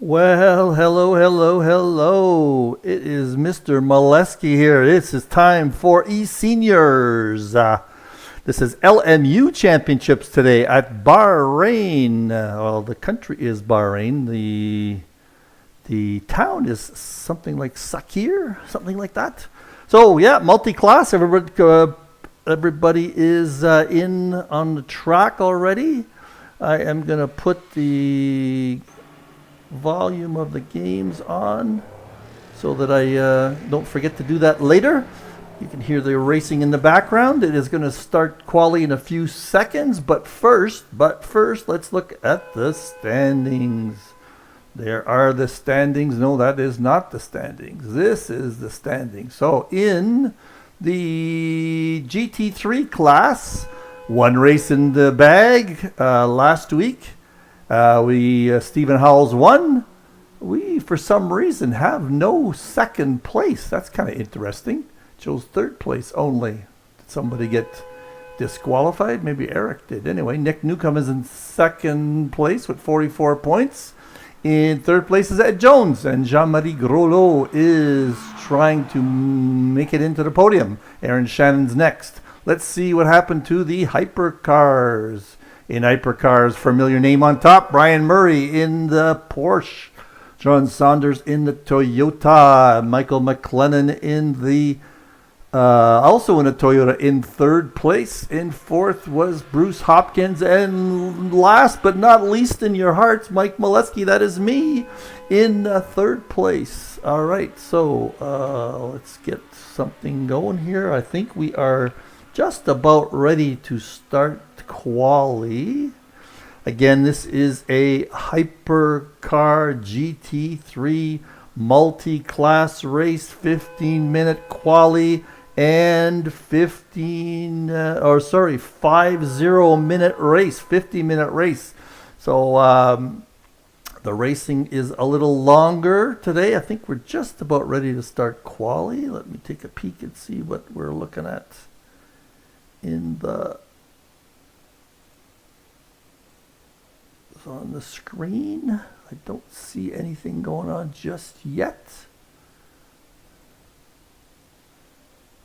Well, hello. It is Mr. Meleskie here. This is time for eSeniors. This is LMU championships today at Bahrain. Well, the country is Bahrain. The town is something like Sakhir, something like that. So yeah, multi-class. Everybody is in on the track already. I am gonna put the volume of the games on so that I don't forget to do that later. You can hear the racing in the background. It is going to start quali in a few seconds, but first let's look at the standings. There are the standings. No, that is not the standings. This is the standings. So in the GT3 class, one race in the bag last week. Stephen Howells won. We, for some reason, have no second place. That's kind of interesting. Chose third place only. Did somebody get disqualified? Maybe Eric did. Anyway, Nick Newcomb is in second place with 44 points. In third place is Ed Jones, and Jean-Marie Groslo is trying to make it into the podium. Aaron Shannon's next. Let's see what happened to the hypercars. In hypercars, familiar name on top, Brian Murray in the Porsche, John Saunders in the Toyota, Michael McLennan in the, also in a Toyota in third place. In fourth was Bruce Hopkins, and last but not least in your hearts, Mike Meleskie, that is me, in third place. All right, so let's get something going here. I think we are just about ready to start quali. Again, this is a hypercar GT3 multi-class race, 15-minute quali and 50-minute race, 50-minute race. So the racing is a little longer today. I think we're just about ready to start quali. Let me take a peek and see what we're looking at in the on the screen. I don't see anything going on just yet,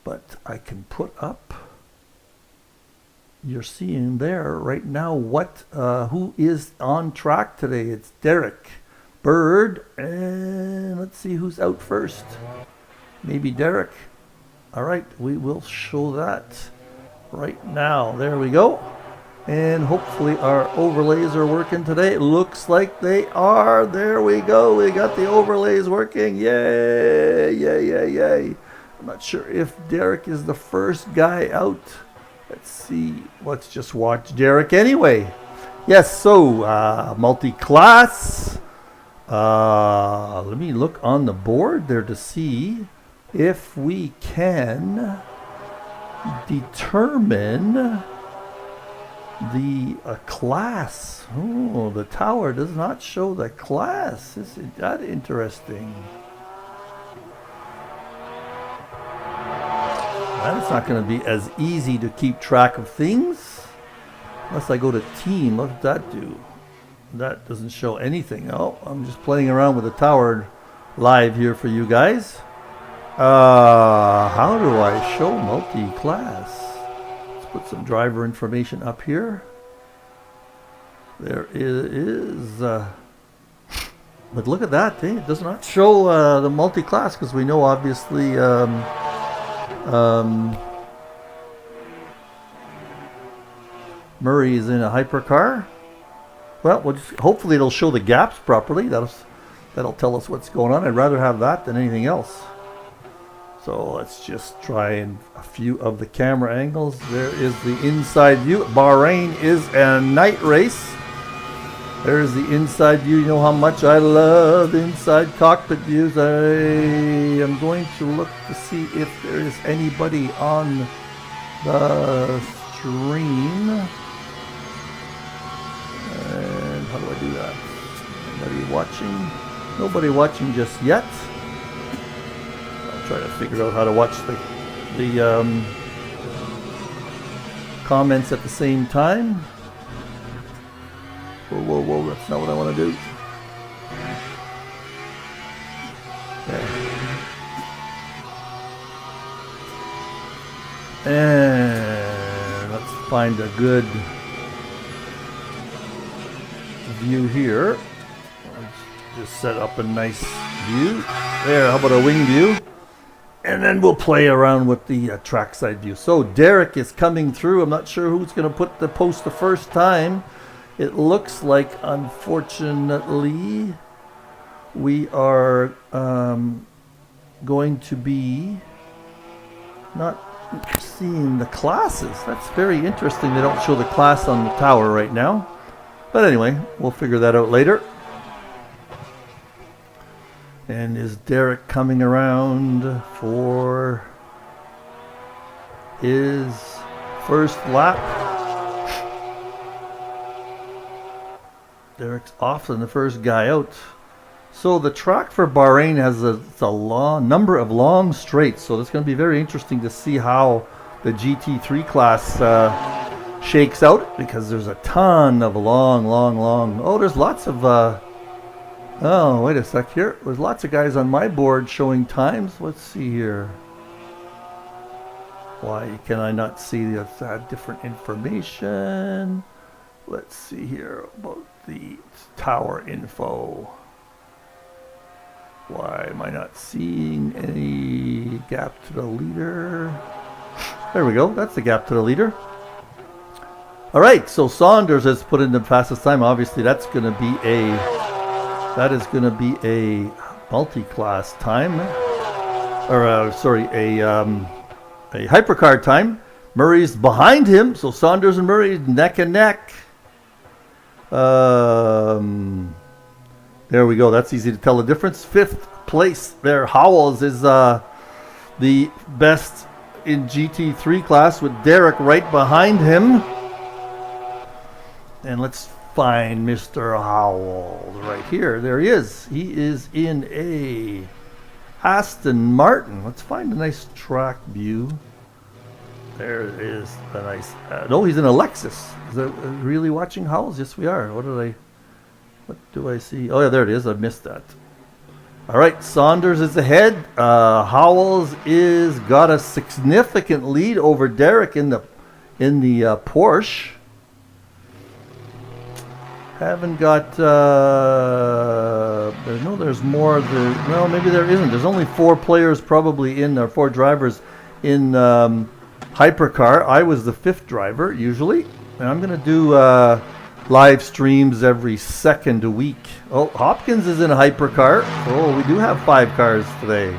but I can put up, you're seeing there right now what who is on track today. It's Derek Bird, and let's see who's out first. Maybe Derek. All right, we will show that right now. There we go. And hopefully our overlays are working today. It looks like they are. There we go. We got the overlays working. Yay. I'm not sure if Derek is the first guy out. Let's see. Let's just watch Derek anyway. Yes, so multi-class. Let me look on the board there to see if we can determine the class. Oh, the tower does not show the class. Isn't that interesting? That's not going to be as easy to keep track of things unless I go to team. What does that do? That doesn't show anything. Oh, I'm just playing around with the tower live here for you guys. How do I show multi-class? Put some driver information up here. There is but look at that, it does not show the multi-class, because we know obviously Murray is in a hypercar. Well, hopefully it'll show the gaps properly. That'll tell us what's going on. I'd rather have that than anything else. So let's just try a few of the camera angles. There is the inside view. Bahrain is a night race. There's the inside view. You know how much I love inside cockpit views. I am going to look to see if there is anybody on the stream. And how do I do that? Anybody watching? Nobody watching just yet. Try to figure out how to watch the comments at the same time. Whoa, that's not what I want to do. And let's find a good view here. Let's just set up a nice view. There, how about a wing view? And then we'll play around with the trackside view. So Derek is coming through. I'm not sure who's going to put the post the first time. It looks like, unfortunately, we are going to be not seeing the classes. That's very interesting. They don't show the class on the tower right now. But anyway, we'll figure that out later. And is Derek coming around for his first lap? Derek's often the first guy out. So the track for Bahrain has a long number of long straights. So it's going to be very interesting to see how the GT3 class shakes out, because there's a ton of long. Oh, there's lots of... oh, wait a sec here. There's lots of guys on my board showing times. Let's see here. Why can I not see the different information? Let's see here about the tower info. Why am I not seeing any gap to the leader? There we go. That's the gap to the leader. All right. So Saunders has put in the fastest time. Obviously, that's going to be a multi-class time, or a hypercar time. Murray's behind him, so Saunders and Murray neck and neck. There we go. That's easy to tell the difference. 5th place there. Howells is the best in GT3 class, with Derek right behind him. And let's find Mr. Howells right here. There he is. He is in a Aston Martin. Let's find a nice track view. There is a nice... no, he's in a Lexus. Is that really watching Howells? Yes, we are. What do I see? Oh, yeah, there it is. I missed that. All right, Saunders is ahead. Howells is got a significant lead over Derek in the Porsche. Haven't got... no, there's more. No, maybe there isn't. There's only 4 players probably in there, 4 drivers in hypercar. I was the 5th driver usually, and I'm going to do live streams every second week. Oh, Hopkins is in a hypercar. Oh, we do have 5 cars today.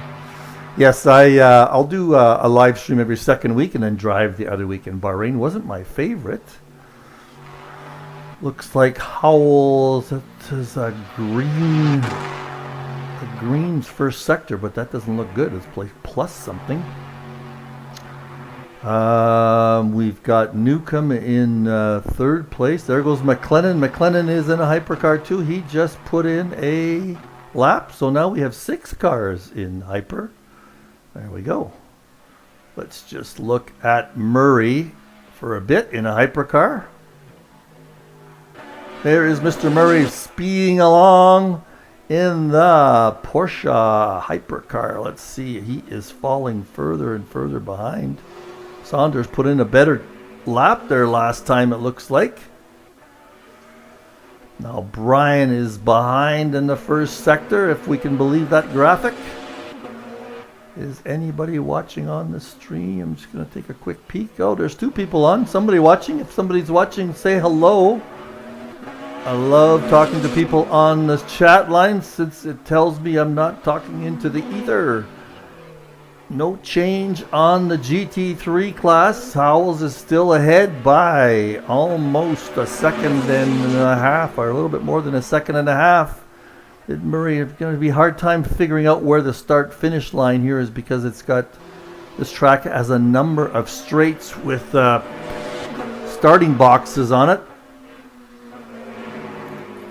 Yes, I'll do a live stream every second week and then drive the other week. In Bahrain wasn't my favorite. Looks like Howells is a green's first sector, but that doesn't look good. It's plus something. We've got Newcomb in 3rd place. There goes McLennan. McLennan is in a hypercar too. He just put in a lap, so now we have 6 cars in hyper. There we go. Let's just look at Murray for a bit in a hypercar. There is Mr. Murray speeding along in the Porsche hypercar. Let's see. He is falling further and further behind. Saunders put in a better lap there last time, it looks like. Now Brian is behind in the first sector, if we can believe that graphic. Is anybody watching on the stream? I'm just going to take a quick peek. Oh, there's 2 people on. Somebody watching. If somebody's watching, say hello. I love talking to people on the chat line, since it tells me I'm not talking into the ether. No change on the GT3 class. Howells is still ahead by almost a second and a half, or a little bit more than a second and a half. Murray is going to be a hard time figuring out where the start-finish line here is, because it's got, this track has a number of straights with starting boxes on it.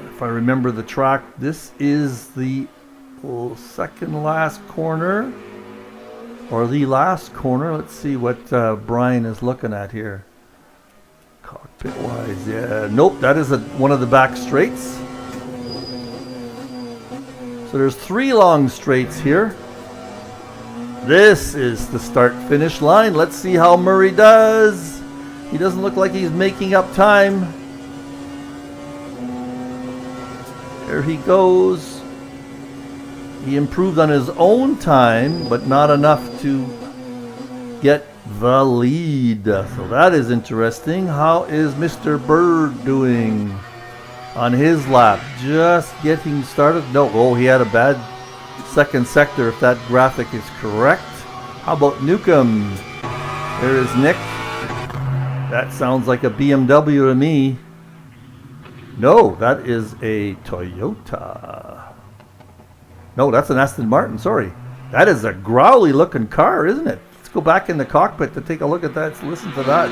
If I remember the track, this is the second last corner, or the last corner. Let's see what Brian is looking at here. Cockpit wise, yeah. Nope, that is one of the back straights. So there's 3 long straights here. This is the start-finish line. Let's see how Murray does. He doesn't look like he's making up time. There he goes. He improved on his own time, but not enough to get the lead. So that is interesting. How is Mr. Bird doing on his lap? Just getting started. No, oh, he had a bad second sector if that graphic is correct. How about Newcomb? There is Nick. That sounds like a BMW to me. No, that is a Toyota. No, that's an Aston Martin, sorry. That is a growly looking car, isn't it? Let's go back in the cockpit to take a look at that. Let's listen to that.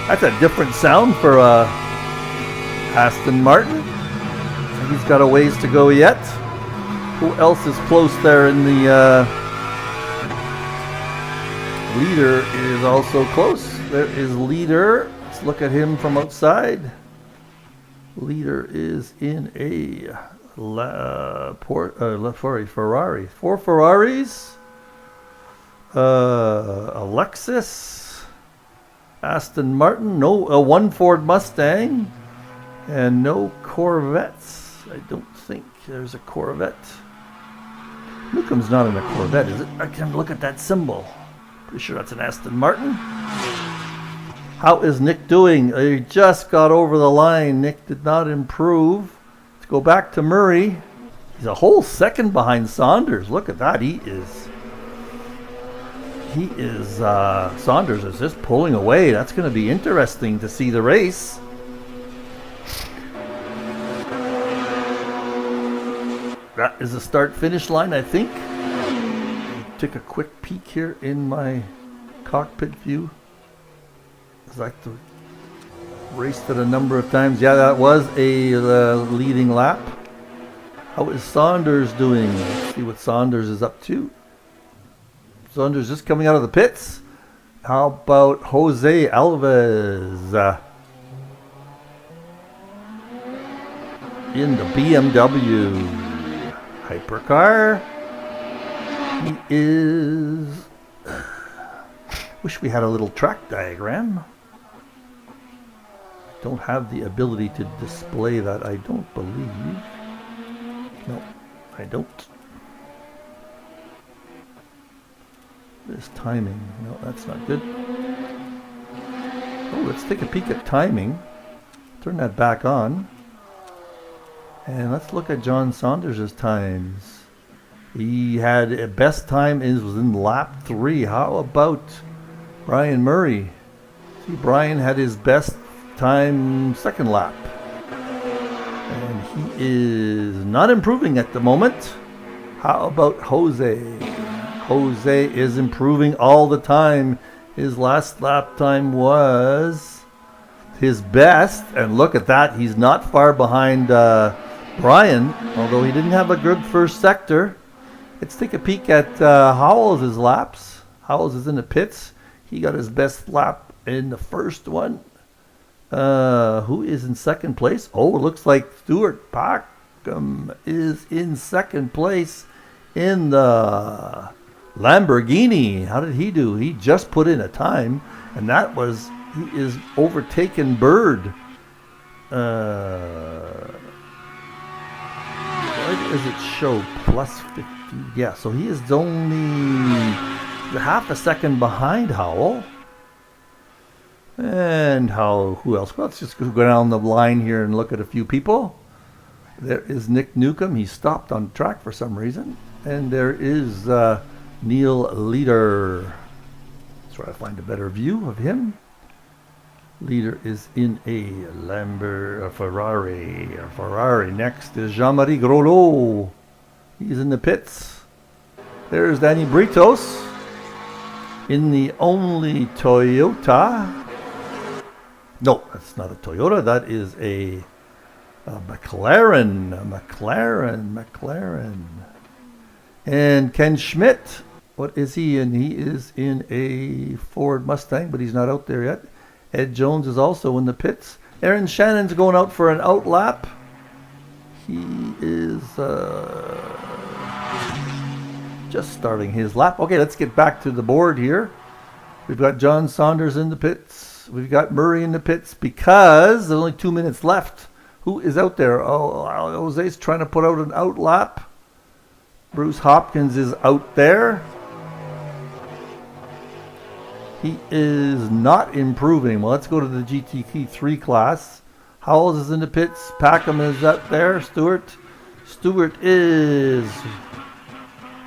That's a different sound for a Aston Martin. He's got a ways to go yet. Who else is close there in the leader is also close. There is leader. Let's look at him from outside. Leader is in a Ferrari. 4 Ferraris. A Lexus. Aston Martin. No, a 1 Ford Mustang. And no Corvettes. I don't think there's a Corvette. Newcomb's not in a Corvette, is it? I can look at that symbol. Pretty sure that's an Aston Martin. How is Nick doing? He just got over the line. Nick did not improve. Let's go back to Murray. He's a whole second behind Saunders. Look at that. Saunders is just pulling away. That's going to be interesting to see the race. That is the start-finish line, I think. Take a quick peek here in my cockpit view. I'd like to raced it a number of times. Yeah, that was a leading lap. How is Saunders doing? Let's see what Saunders is up to. Saunders just coming out of the pits. How about Jose Alves in the BMW hypercar? He is... Wish we had a little track diagram. Don't have the ability to display that, I don't believe. No, I don't. This timing, no, that's not good. Oh, let's take a peek at timing. Turn that back on. And let's look at John Saunders' times. He had a best time was in lap 3. How about Brian Murray? See, Brian had his best time second lap. And he is not improving at the moment. How about Jose? Jose is improving all the time. His last lap time was his best. And look at that. He's not far behind Brian, although he didn't have a good first sector. Let's take a peek at Howells' laps. Howells is in the pits. He got his best lap in the first one. Who is in second place? Oh, it looks like Stuart Packham is in second place in the Lamborghini. How did he do? He just put in a time, and that was, he is overtaken Bird. Why does it show plus 50? Yeah, so he is only half a second behind Howell. And who else? Well, let's just go down the line here and look at a few people. There is Nick Newcomb. He stopped on track for some reason. And there is Neil Leader. Let's try to find a better view of him. Leader is in a Ferrari. Next is Jean-Marie Groslo. He's in the pits. There's Danny Britos in the only Toyota. No, that's not a Toyota. That is a McLaren. And Ken Schmidt, what is he in? He is in a Ford Mustang, but he's not out there yet. Ed Jones is also in the pits. Aaron Shannon's going out for an outlap. He is just starting his lap. Okay, let's get back to the board here. We've got John Saunders in the pits. We've got Murray in the pits because there's only 2 minutes left. Who is out there? Oh, Jose's trying to put out an out lap. Bruce Hopkins is out there. He is not improving. Well, let's go to the GT3 class. Howells is in the pits. Packham is up there. Stewart is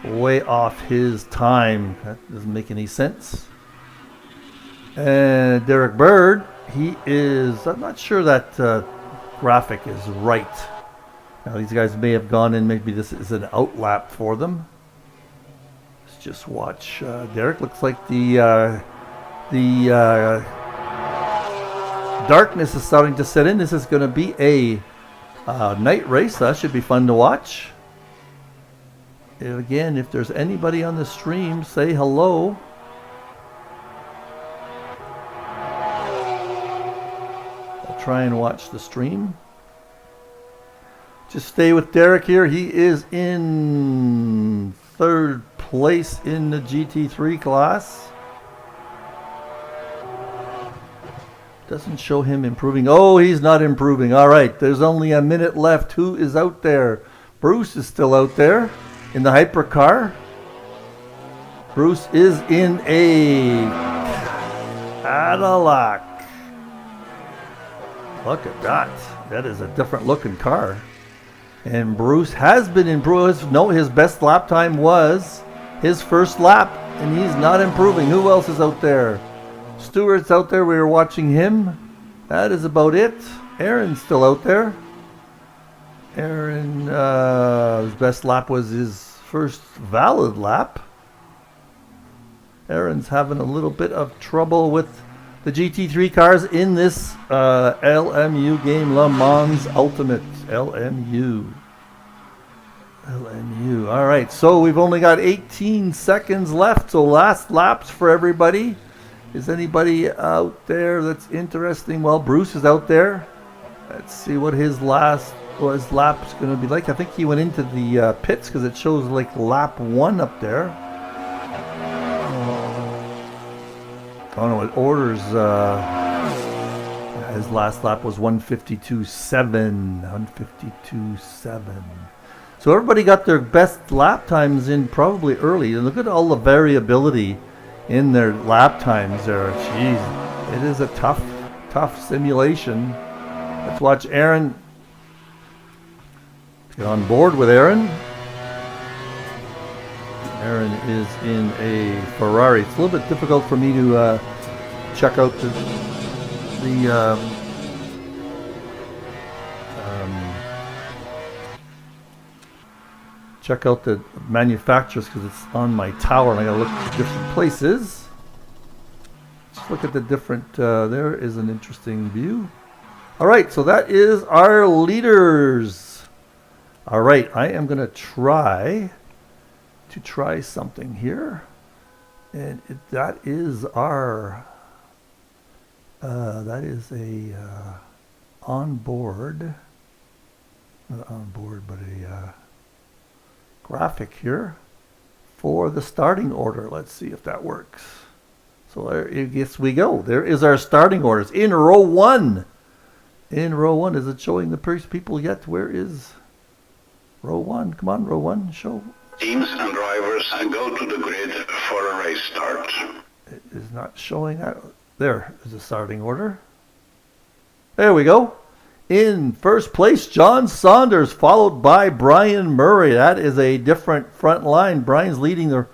way off his time. That doesn't make any sense. And Derek Bird, he is, I'm not sure that graphic is right. Now these guys may have gone in, maybe this is an out lap for them. Let's just watch Derek. Looks like the darkness is starting to set in. This is going to be a night race. That should be fun to watch. And again, if there's anybody on the stream, say hello. I'll try and watch the stream. Just stay with Derek here. He is in third place in the GT3 class. Doesn't show him improving. Oh, he's not improving. All right, there's only a minute left. Who is out there? Bruce is still out there in the hypercar. Bruce is in a Cadillac. Look at that. That is a different looking car. And Bruce has been improving. No, his best lap time was his first lap, and he's not improving. Who else is out there? Stewart's out there. We were watching him. That is about it. Aaron's still out there. Aaron, his best lap was his first valid lap. Aaron's having a little bit of trouble with the GT3 cars in this LMU game, Le Mans Ultimate. LMU. All right, so we've only got 18 seconds left, so last laps for everybody. Is anybody out there that's interesting? Well, Bruce is out there. Let's see what his lap's going to be like. I think he went into the pits because it shows like lap 1 up there. Oh no, it orders. His last lap was 152.7. 152.7. So everybody got their best lap times in probably early. And look at all the variability in their lap times there. Jeez, it is a tough simulation. Let's watch Aaron. Let's get on board with Aaron. Aaron is in a Ferrari. It's a little bit difficult for me to check out check out the manufacturers because it's on my tower and I gotta look at different places. Just look at the different, there is an interesting view. All right, so that is our leaders. All right, I am gonna try something here. And that is our, that is a onboard, not onboard, but a graphic here for the starting order. Let's see if that works. So there, I guess we go. There is our starting orders in row 1. In row 1, is it showing the people yet? Where is row 1? Come on, row 1, show. Teams and drivers go to the grid for a race start. It is not showing that. There is the starting order. There we go. In first place, John Saunders, followed by Brian Murray. That is a different front line. Brian's leading the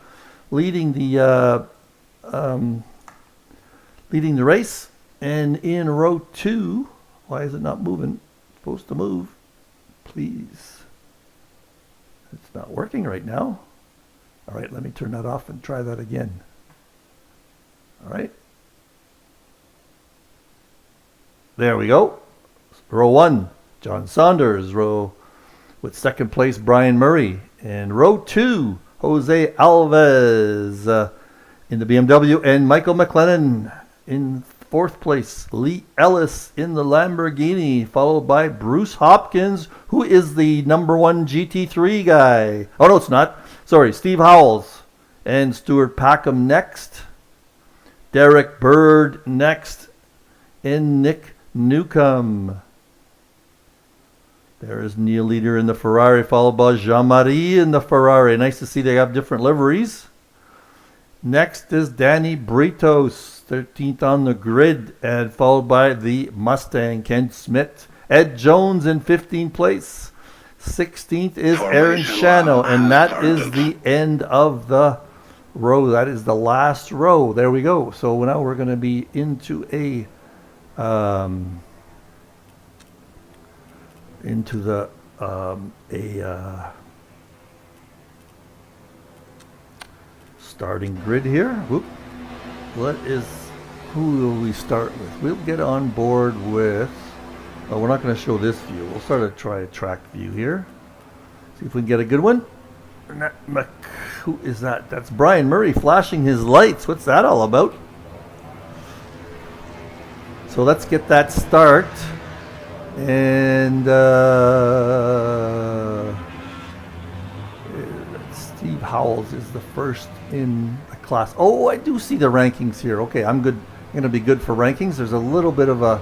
race. And in row 2, why is it not moving? It's supposed to move. Please. It's not working right now. All right, let me turn that off and try that again. All right. There we go. Row 1, John Saunders. Row with second place, Brian Murray. And row 2, Jose Alves in the BMW. And Michael McLennan in fourth place. Lee Ellis in the Lamborghini, followed by Bruce Hopkins, who is the number 1 GT3 guy. Oh, no, it's not. Steve Howells and Stuart Packham next. Derek Bird next. And Nick Newcomb. There is Neil Leader in the Ferrari, followed by Jean-Marie in the Ferrari. Nice to see they have different liveries. Next is Danny Britos, 13th on the grid, and followed by the Mustang, Ken Schmidt. Ed Jones in 15th place. 16th is Aaron Shano, and that is the end of the row. That is the last row. There we go. So now we're going to be into a starting grid here. Whoop. Who will we start with? We'll get on board with, we're not going to show this view. We'll start to try a track view here. See if we can get a good one. Who is that? That's Brian Murray flashing his lights. What's that all about? So let's get that start. And Steve Howells is the first in the class. Oh, I do see the rankings here. Okay, I'm good. I'm going to be good for rankings. There's a little bit of a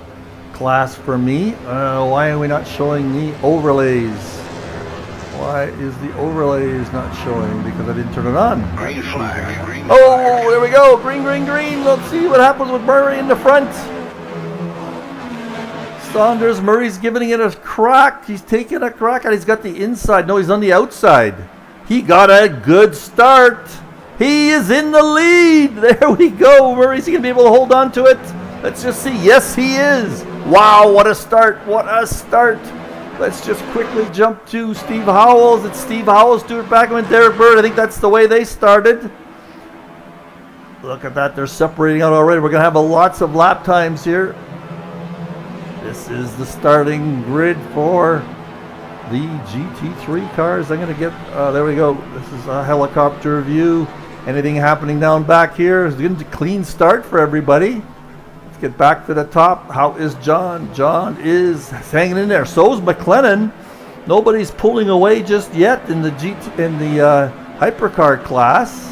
class for me. Why are we not showing the overlays? Why is the overlays not showing? Because I didn't turn it on. Green flag. Green flag. There we go. Green, green, green. Let's see what happens with Murray in the front. Saunders, Murray's giving it a crack. He's taking a crack and he's got the inside. No, he's on the outside. He got a good start. He is in the lead. There we go. Murray's going to be able to hold on to it. Let's just see. Yes, he is. Wow, what a start. What a start. Let's just quickly jump to Steve Howells. It's Steve Howells, Stuart Packham, and Derek Bird. I think that's the way they started. Look at that. They're separating out already. We're going to have lots of lap times here. This is the starting grid for the GT3 cars. I'm going to get, there we go. This is a helicopter view. Anything happening down back here? It's going to be a clean start for everybody. Let's get back to the top. How is John? John is hanging in there. So is McLennan. Nobody's pulling away just yet in the hypercar class.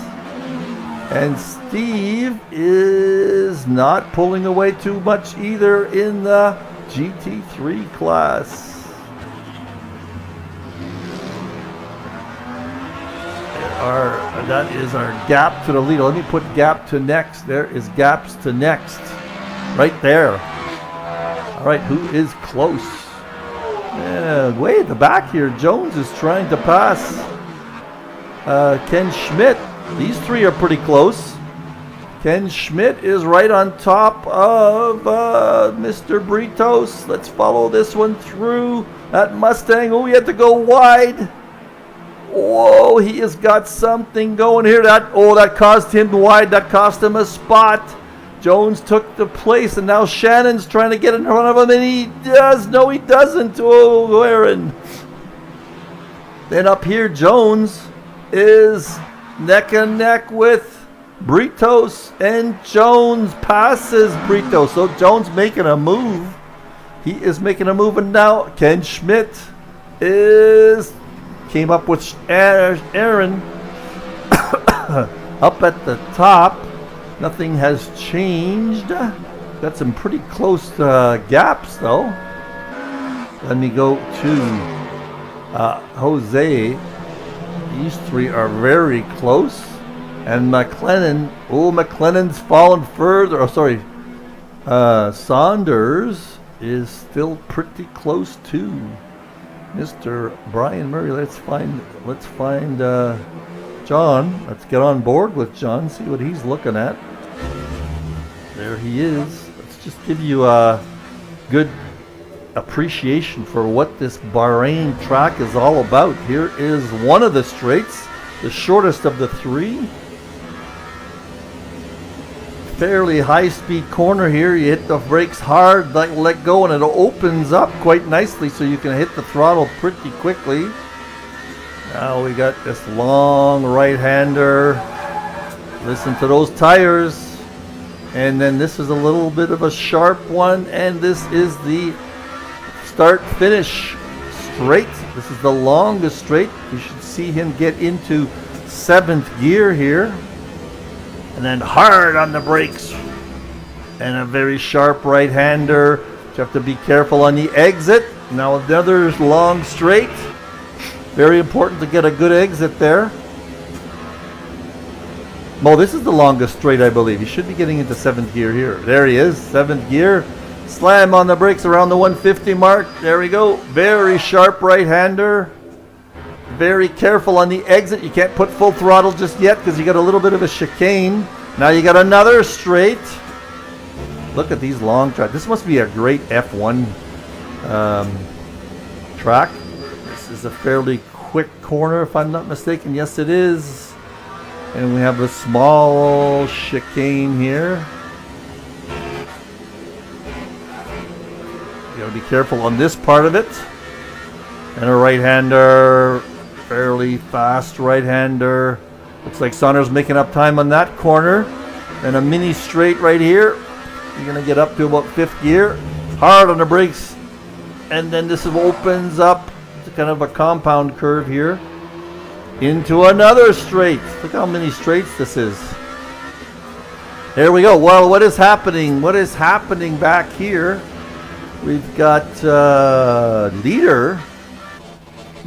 And Steve is not pulling away too much either in the GT3 class. That is our gap to the leader. Let me put gap to next. There is gaps to next. Right there. All right, who is close? Yeah, way at the back here, Jones is trying to pass Ken Schmidt. These three are pretty close. Ken Schmidt is right on top of Mr. Britos. Let's follow this one through. That Mustang, he had to go wide. Whoa, he has got something going here. That caused him wide. That cost him a spot. Jones took the place, and now Shannon's trying to get in front of him, and he does. No, he doesn't. Oh, Aaron. Then up here, Jones is neck and neck with Britos, and Jones passes Britos. So Jones making a move. He is making a move, and now Ken Schmidt came up with Aaron up at the top. Nothing has changed. Got some pretty close gaps though. Let me go to Jose. These three are very close. And McLennan, McLennan's fallen further. Oh, sorry. Saunders is still pretty close too. Mr. Brian Murray. Let's find John. Let's get on board with John, see what he's looking at. There he is. Let's just give you a good appreciation for what this Bahrain track is all about. Here is one of the straights, the shortest of the three. Fairly high-speed corner here. You hit the brakes hard, let go, and it opens up quite nicely so you can hit the throttle pretty quickly. Now we got this long right-hander. Listen to those tires. And then this is a little bit of a sharp one, and this is the start-finish straight. This is the longest straight. You should see him get into 7th gear here. And then hard on the brakes. And a very sharp right-hander. You have to be careful on the exit. Now another long straight. Very important to get a good exit there. Well, this is the longest straight, I believe. He should be getting into 7th gear here. There he is, 7th gear. Slam on the brakes around the 150 mark. There we go. Very sharp right-hander. Very careful on the exit. You can't put full throttle just yet because you got a little bit of a chicane. Now you got another straight. Look at these long tracks. This must be a great F1 track. This is a fairly quick corner, if I'm not mistaken. Yes, it is. And we have a small chicane here. You gotta be careful on this part of it. And a right-hander, fairly fast right-hander. Looks like Sakhir's making up time on that corner. And a mini straight right here. You're gonna get up to about 5th gear. Hard on the brakes. And then this opens up to kind of a compound curve here. Into another straight. Look how many straights this is. There we go. Well, what is happening? What is happening back here? We've got leader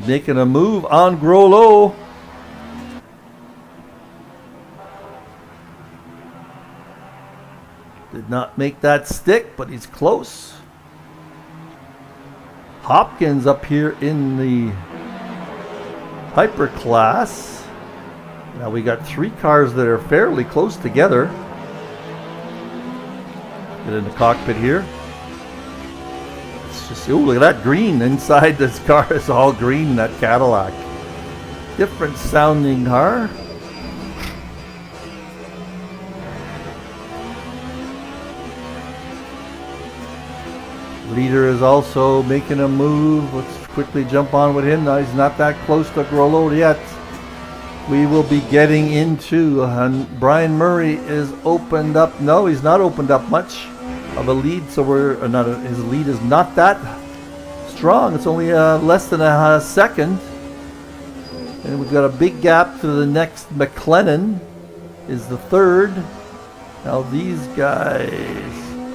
making a move on Groslo. Did not make that stick, but he's close. Hopkins up here in the Hyper class. Now we got 3 cars that are fairly close together. Get in the cockpit here. Let's just see. Oh, look at that green inside this car. Is all green, that Cadillac. Different sounding car. Leader is also making a move. Let's quickly jump on with him. Now he's not that close to Groslo yet. We will be getting into Brian Murray is opened up. No, he's not opened up much of a lead, so his lead is not that strong. It's only less than a second. And we've got a big gap to the next. McLennan is the 3rd. Now these guys,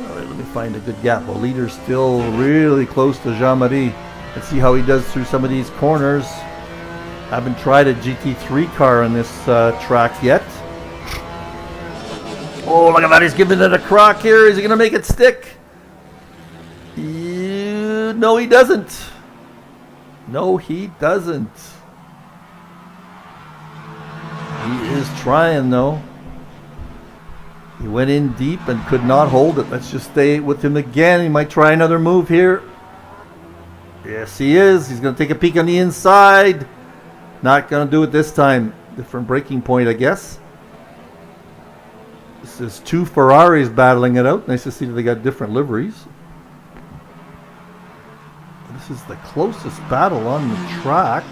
all right, let me find a good gap. Well, leader's still really close to Jean-Marie. Let's see how he does through some of these corners. Haven't tried a GT3 car on this track yet. Oh, look at that. He's giving it a crock here. Is he going to make it stick? No, he doesn't. No, he doesn't. He is trying, though. He went in deep and could not hold it. Let's just stay with him again. He might try another move here. Yes, he is. He's going to take a peek on the inside. Not going to do it this time. Different braking point, I guess. This is 2 Ferraris battling it out. Nice to see that they got different liveries. This is the closest battle on the track.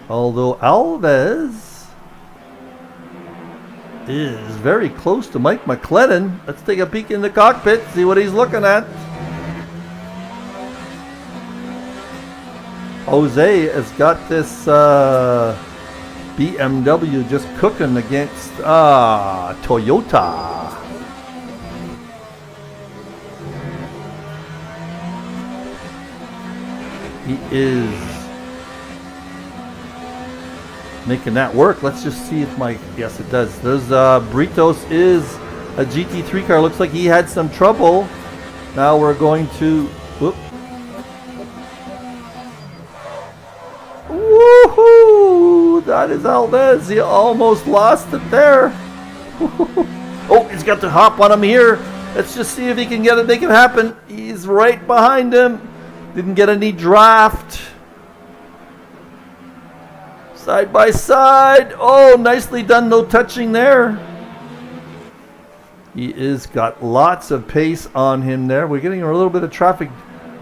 Although Alves is very close to Mike McLennan. Let's take a peek in the cockpit, see what he's looking at. Jose has got this BMW just cooking against Toyota. He is making that work. Let's just see if yes, it does. There's Britos is a GT3 car. Looks like he had some trouble. Now we're going to whoop. Woohoo! That is Alves. He almost lost it there. Oh, he's got to hop on him here. Let's just see if he can make it happen. He's right behind him. Didn't get any draft. Side by side. Oh, nicely done. No touching there. He is got lots of pace on him there. We're getting a little bit of traffic.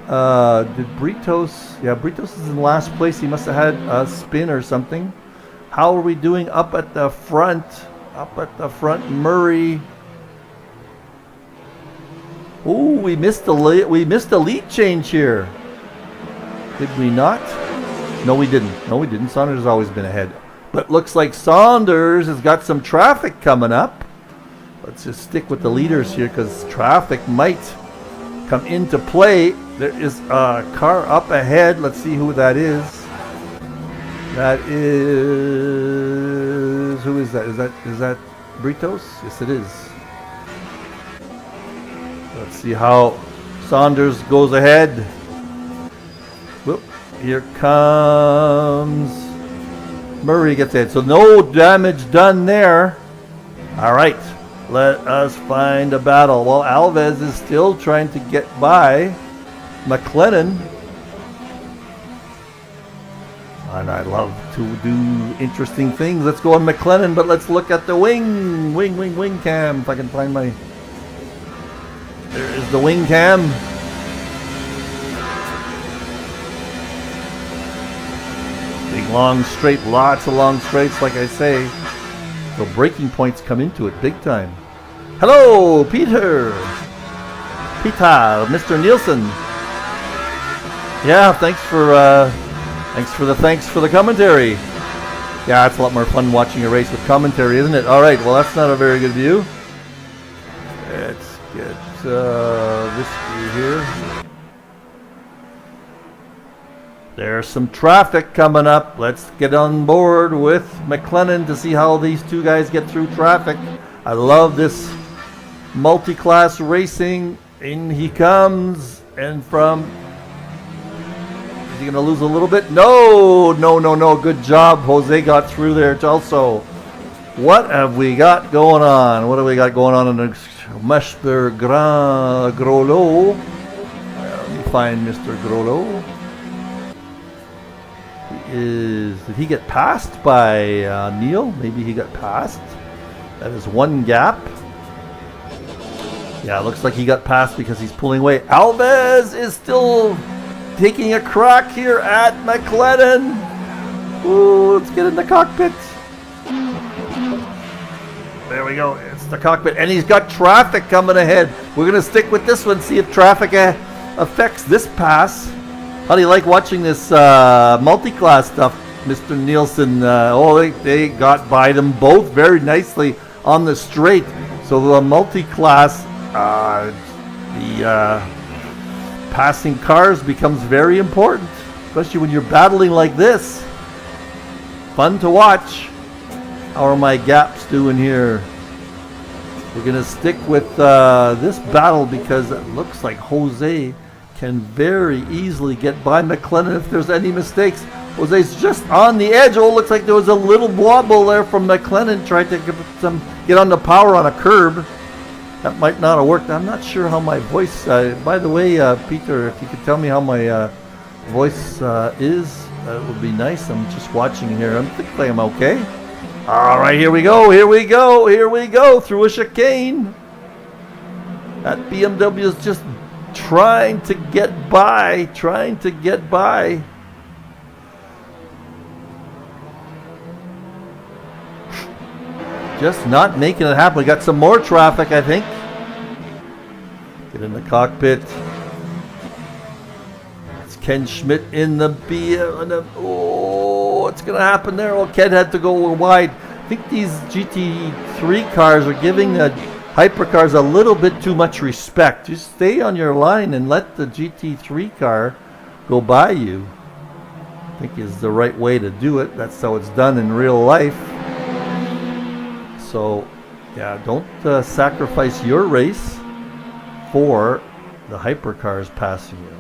Did Britos? Yeah, Britos is in last place. He must have had a spin or something. How are we doing up at the front? Up at the front, Murray. Oh, we missed the lead change here. Did we not? No, we didn't. No, we didn't. Sakhir's always been ahead. But looks like Saunders has got some traffic coming up. Let's just stick with the leaders here because traffic might come into play. There is a car up ahead. Let's see who that is. That is... Who is that? Is that Britos? Yes, it is. Let's see how Saunders goes ahead. Whoop. Here comes Murray gets ahead. So no damage done there. All right. Let us find a battle. Well, Alves is still trying to get by McLennan. And I love to do interesting things. Let's go on McLennan, but let's look at the wing cam. If I can find my... There is the wing cam. Big long straight, lots of long straights, like I say. So breaking points come into it big time. Hello, Peter, Mr. Nielsen. Yeah, thanks for the commentary. Yeah, it's a lot more fun watching a race with commentary, isn't it? All right, well that's not a very good view. Let's get this view here. There's some traffic coming up. Let's get on board with McLennan to see how these two guys get through traffic. I love this multi-class racing. In he comes, and from... Is he going to lose a little bit? No. Good job. Jose got through there also. What have we got going on? What have we got going on in the Mr. Grolo? Let me find Mr. Grolo. Did he get passed by Neil? Maybe he got passed. That is one gap. Yeah, it looks like he got passed because he's pulling away. Alves is still taking a crack here at McLennan. Ooh, let's get in the cockpit. There we go. It's the cockpit. And he's got traffic coming ahead. We're going to stick with this one, see if traffic affects this pass. How do you like watching this multi-class stuff, Mr. Nielsen? They got by them both very nicely on the straight. So the multi-class, the passing cars becomes very important, especially when you're battling like this. Fun to watch. How are my gaps doing here? We're going to stick with this battle because it looks like Jose can very easily get by McLennan if there's any mistakes. Jose's just on the edge. Oh, looks like there was a little wobble there from McLennan. Tried to get on the power on a curb. That might not have worked. I'm not sure how my voice... by the way, Peter, if you could tell me how my voice is, that would be nice. I'm just watching here. I think I'm okay. All right, here we go. Through a chicane. That BMW is just trying to get by. Just not making it happen. We got some more traffic, I think. Get in the cockpit. It's Ken Schmidt in the what's going to happen there? Well, Ken had to go wide. I think these GT3 cars are giving the hypercars a little bit too much respect. Just stay on your line and let the GT3 car go by you. I think is the right way to do it. That's how it's done in real life. So, yeah, don't sacrifice your race for the hypercars passing you.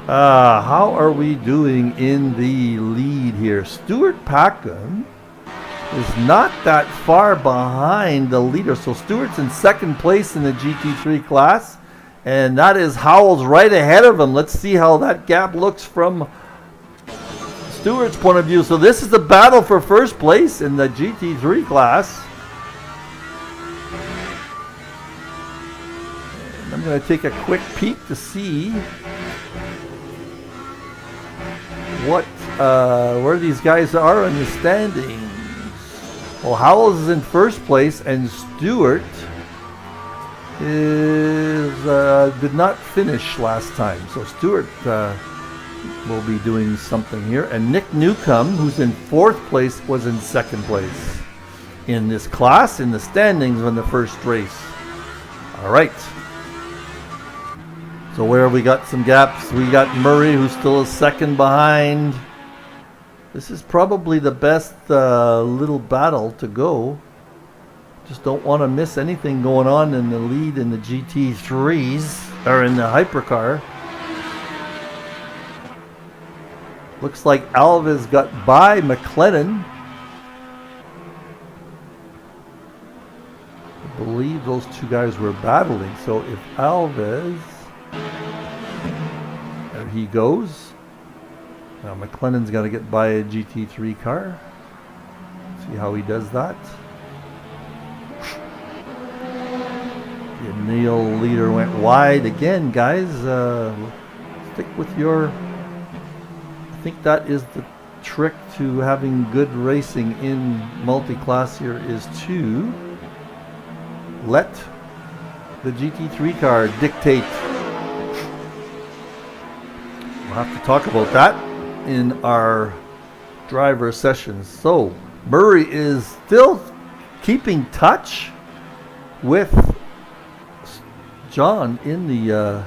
How are we doing in the lead here? Stuart Packham is not that far behind the leader. So Stuart's in second place in the GT3 class. And that is Howells right ahead of him. Let's see how that gap looks from Stewart's point of view. So this is the battle for first place in the GT3 class. And I'm going to take a quick peek to see where these guys are in the standings. Well, Howells is in first place, and Stewart did not finish last time. So Stewart will be doing something here. And Nick Newcomb, who's in 4th place, was in 2nd place in this class in the standings on the first race. All right. So where have we got some gaps? We got Murray, who's still a 2nd behind. This is probably the best little battle to go. Just don't want to miss anything going on in the lead in the GT3s, or in the hypercar. Looks like Alves got by McLennan. I believe those two guys were battling. So if Alves, there he goes. Now McLennan's got to get by a GT3 car. See how he does that. The Neil leader went wide again, guys. Stick with your... I think that is the trick to having good racing in multi-class here, is to let the GT3 car dictate. We'll have to talk about that in our driver sessions. So Murray is still keeping touch with John in the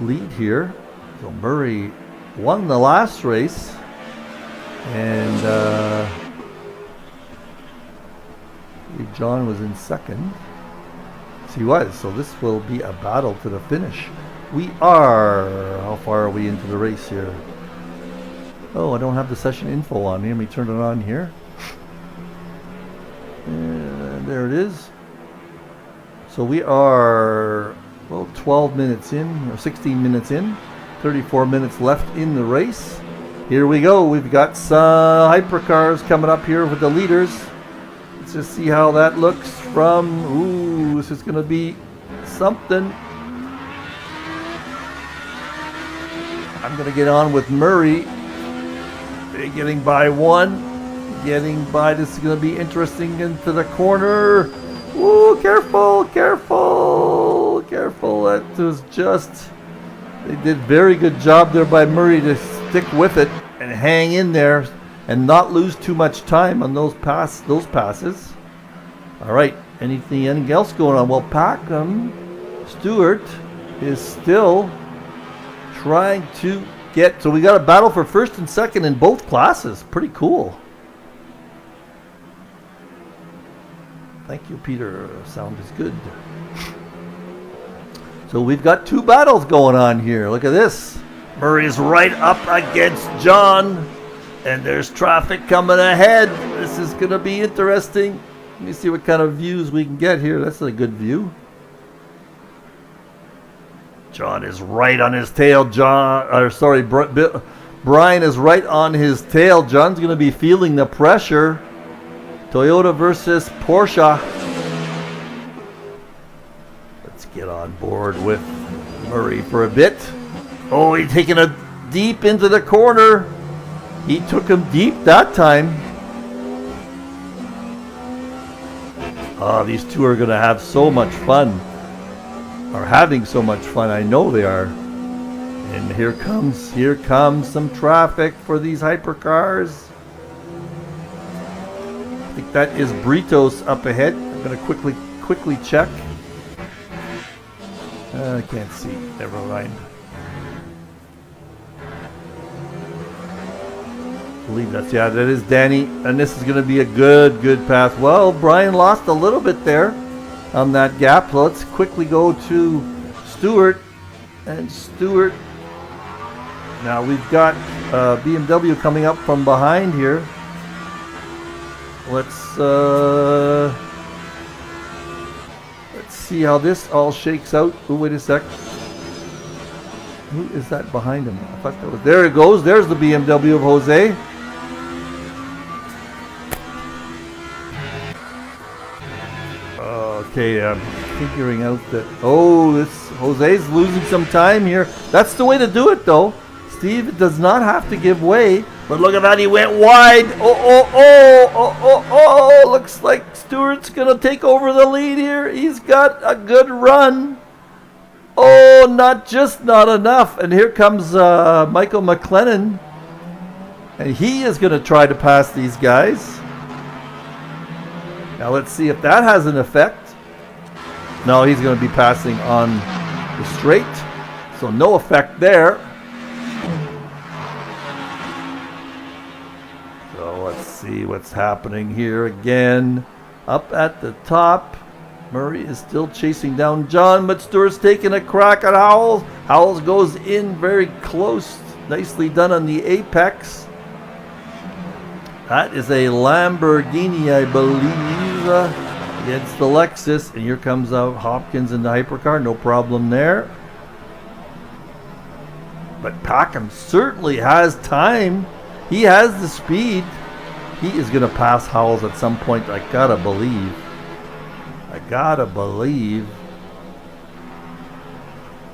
lead here. So Murray won the last race, and John was in 2nd. Yes, he was. So this will be a battle to the finish. We are, how far are we into the race here? Oh, I don't have the session info on me. Let me turn it on here. And there it is. So we are, well, 12 minutes in, or 16 minutes in. 34 minutes left in the race. Here we go. We've got some hypercars coming up here with the leaders. Let's just see how that looks from... Ooh, this is going to be something. I'm going to get on with Murray. Getting by one. Getting by. This is going to be interesting into the corner. Ooh, careful, careful, careful. That was just... They did very good job there by Murray to stick with it and hang in there and not lose too much time on those passes. All right, anything else going on? Well, Packham Stewart is still trying to get. So we got a battle for 1st and 2nd in both classes. Pretty cool. Thank you, Peter. Sound is good. So we've got 2 battles going on here. Look at this. Murray's right up against John. And there's traffic coming ahead. This is going to be interesting. Let me see what kind of views we can get here. That's a good view. John is right on his tail. Brian is right on his tail. John's going to be feeling the pressure. Toyota versus Porsche. Get on board with Murray for a bit. Oh, he's taking it deep into the corner. He took him deep that time. Oh, these two are going to have so much fun. Are having so much fun. I know they are. And here comes some traffic for these hypercars. I think that is Britos up ahead. I'm going to quickly check. I can't see. Never mind. I believe that is Danny. And this is going to be a good path. Well, Brian lost a little bit there on that gap. So let's quickly go to Stewart. And Stewart. Now we've got BMW coming up from behind here. Let's see how this all shakes out. Oh, wait a sec. Who is that behind him? I thought that was... There it goes. There's the BMW of Jose. Okay, I'm figuring out that... Oh, this Jose's losing some time here. That's the way to do it, though. Steve does not have to give way. But look at that, he went wide. Oh. Looks like Stewart's going to take over the lead here. He's got a good run. Oh, not enough. And here comes Michael McLennan. And he is going to try to pass these guys. Now let's see if that has an effect. No, he's going to be passing on the straight. So no effect there. So let's see what's happening here again. Up at the top. Murray is still chasing down John, but Stewart's taking a crack at Howells. Howells goes in very close. Nicely done on the apex. That is a Lamborghini, I believe, against the Lexus. And here comes Hopkins in the hypercar. No problem there. But Packham certainly has time. He has the speed. He is going to pass Howells at some point, I gotta believe.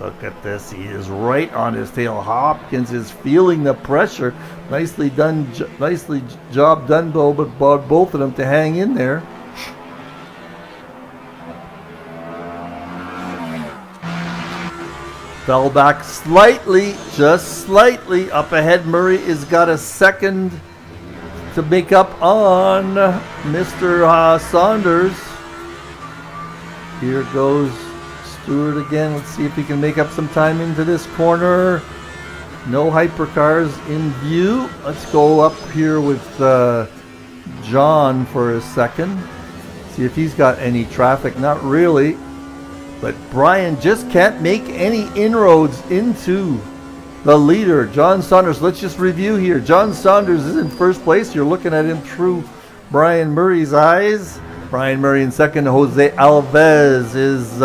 Look at this. He is right on his tail. Hopkins is feeling the pressure. Nicely done. Job done, though, but both of them to hang in there. Fell back slightly, just slightly. Up ahead, Murray has got a second to make up on Mr. Saunders. Here goes Stewart again. Let's see if he can make up some time into this corner. No hypercars in view. Let's go up here with John for a second. See if he's got any traffic. Not really. But Brian just can't make any inroads into the leader, John Saunders. Let's just review here. John Saunders is in first place. You're looking at him through Brian Murray's eyes. Brian Murray in second. Jose Alves is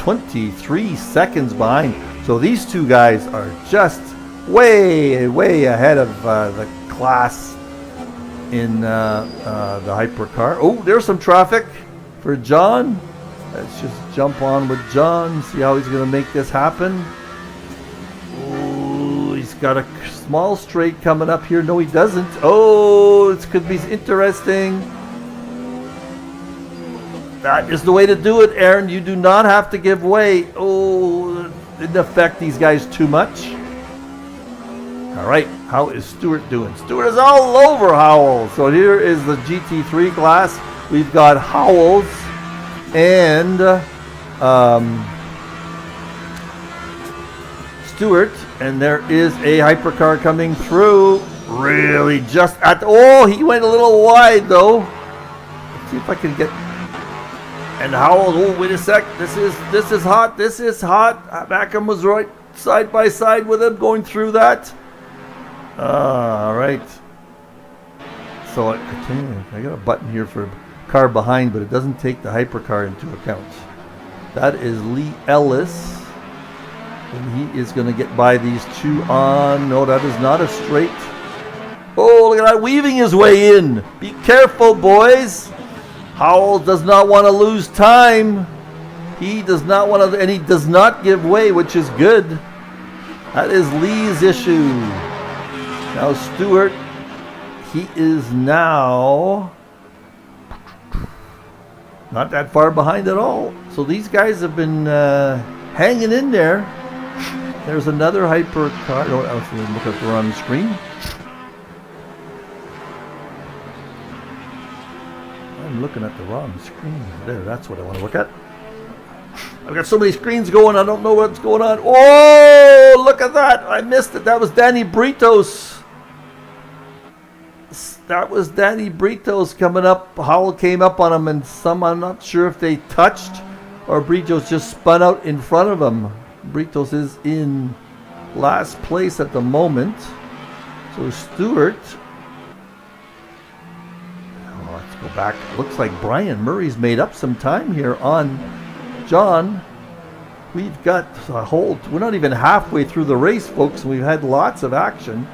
23 seconds behind. So these two guys are just way ahead of the class in the hypercar. Oh, there's some traffic for John. Let's just jump on with John, see how he's going to make this happen. Oh, he's got a small straight coming up here. No, he doesn't. Oh, this could be interesting. That is the way to do it, Aaron. You do not have to give way. Oh, it didn't affect these guys too much. All right, how is Stewart doing? Stewart is all over Howells. So here is the GT3 class. We've got Howells and Stewart, and there is a hypercar coming through. Really just at he went a little wide though. Let's see if I can get. And Howells, oh wait a sec, this is hot. This is hot. Backham was right side by side with him going through that. All right. So I got a button here for car behind, but it doesn't take the hypercar into account. That is Lee Ellis, and he is going to get by these two on. No, that is not a straight. Oh, look at that, weaving his way in. Be careful, boys. Howells does not want to lose time. He does not want to, and he does not give way, which is good. That is Lee's issue. Now Stewart, he is now not that far behind at all. So these guys have been hanging in there. There's another hypercar. No, I was going to look at the wrong screen. I'm looking at the wrong screen. There, that's what I want to look at. I've got so many screens going, I don't know what's going on. Oh, look at that. I missed it. That was Danny Britos. That was Danny Britos coming up. Howell came up on him, and I'm not sure if they touched or Britos just spun out in front of him. Britos is in last place at the moment. So Stewart. Let's go back. Looks like Brian Murray's made up some time here on John. We've got a whole. We're not even halfway through the race, folks, and we've had lots of action.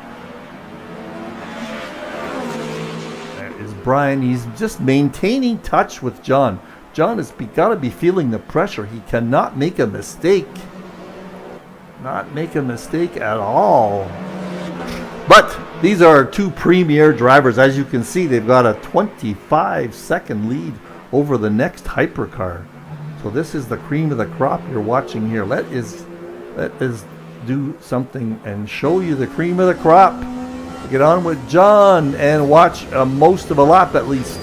Brian, he's just maintaining touch with John. John has got to be feeling the pressure. He cannot make a mistake. Not make a mistake at all. But these are two premier drivers. As you can see, they've got a 25-second lead over the next hypercar. So this is the cream of the crop you're watching here. Let us do something and show you the cream of the crop. Get on with John and watch most of a lap at least.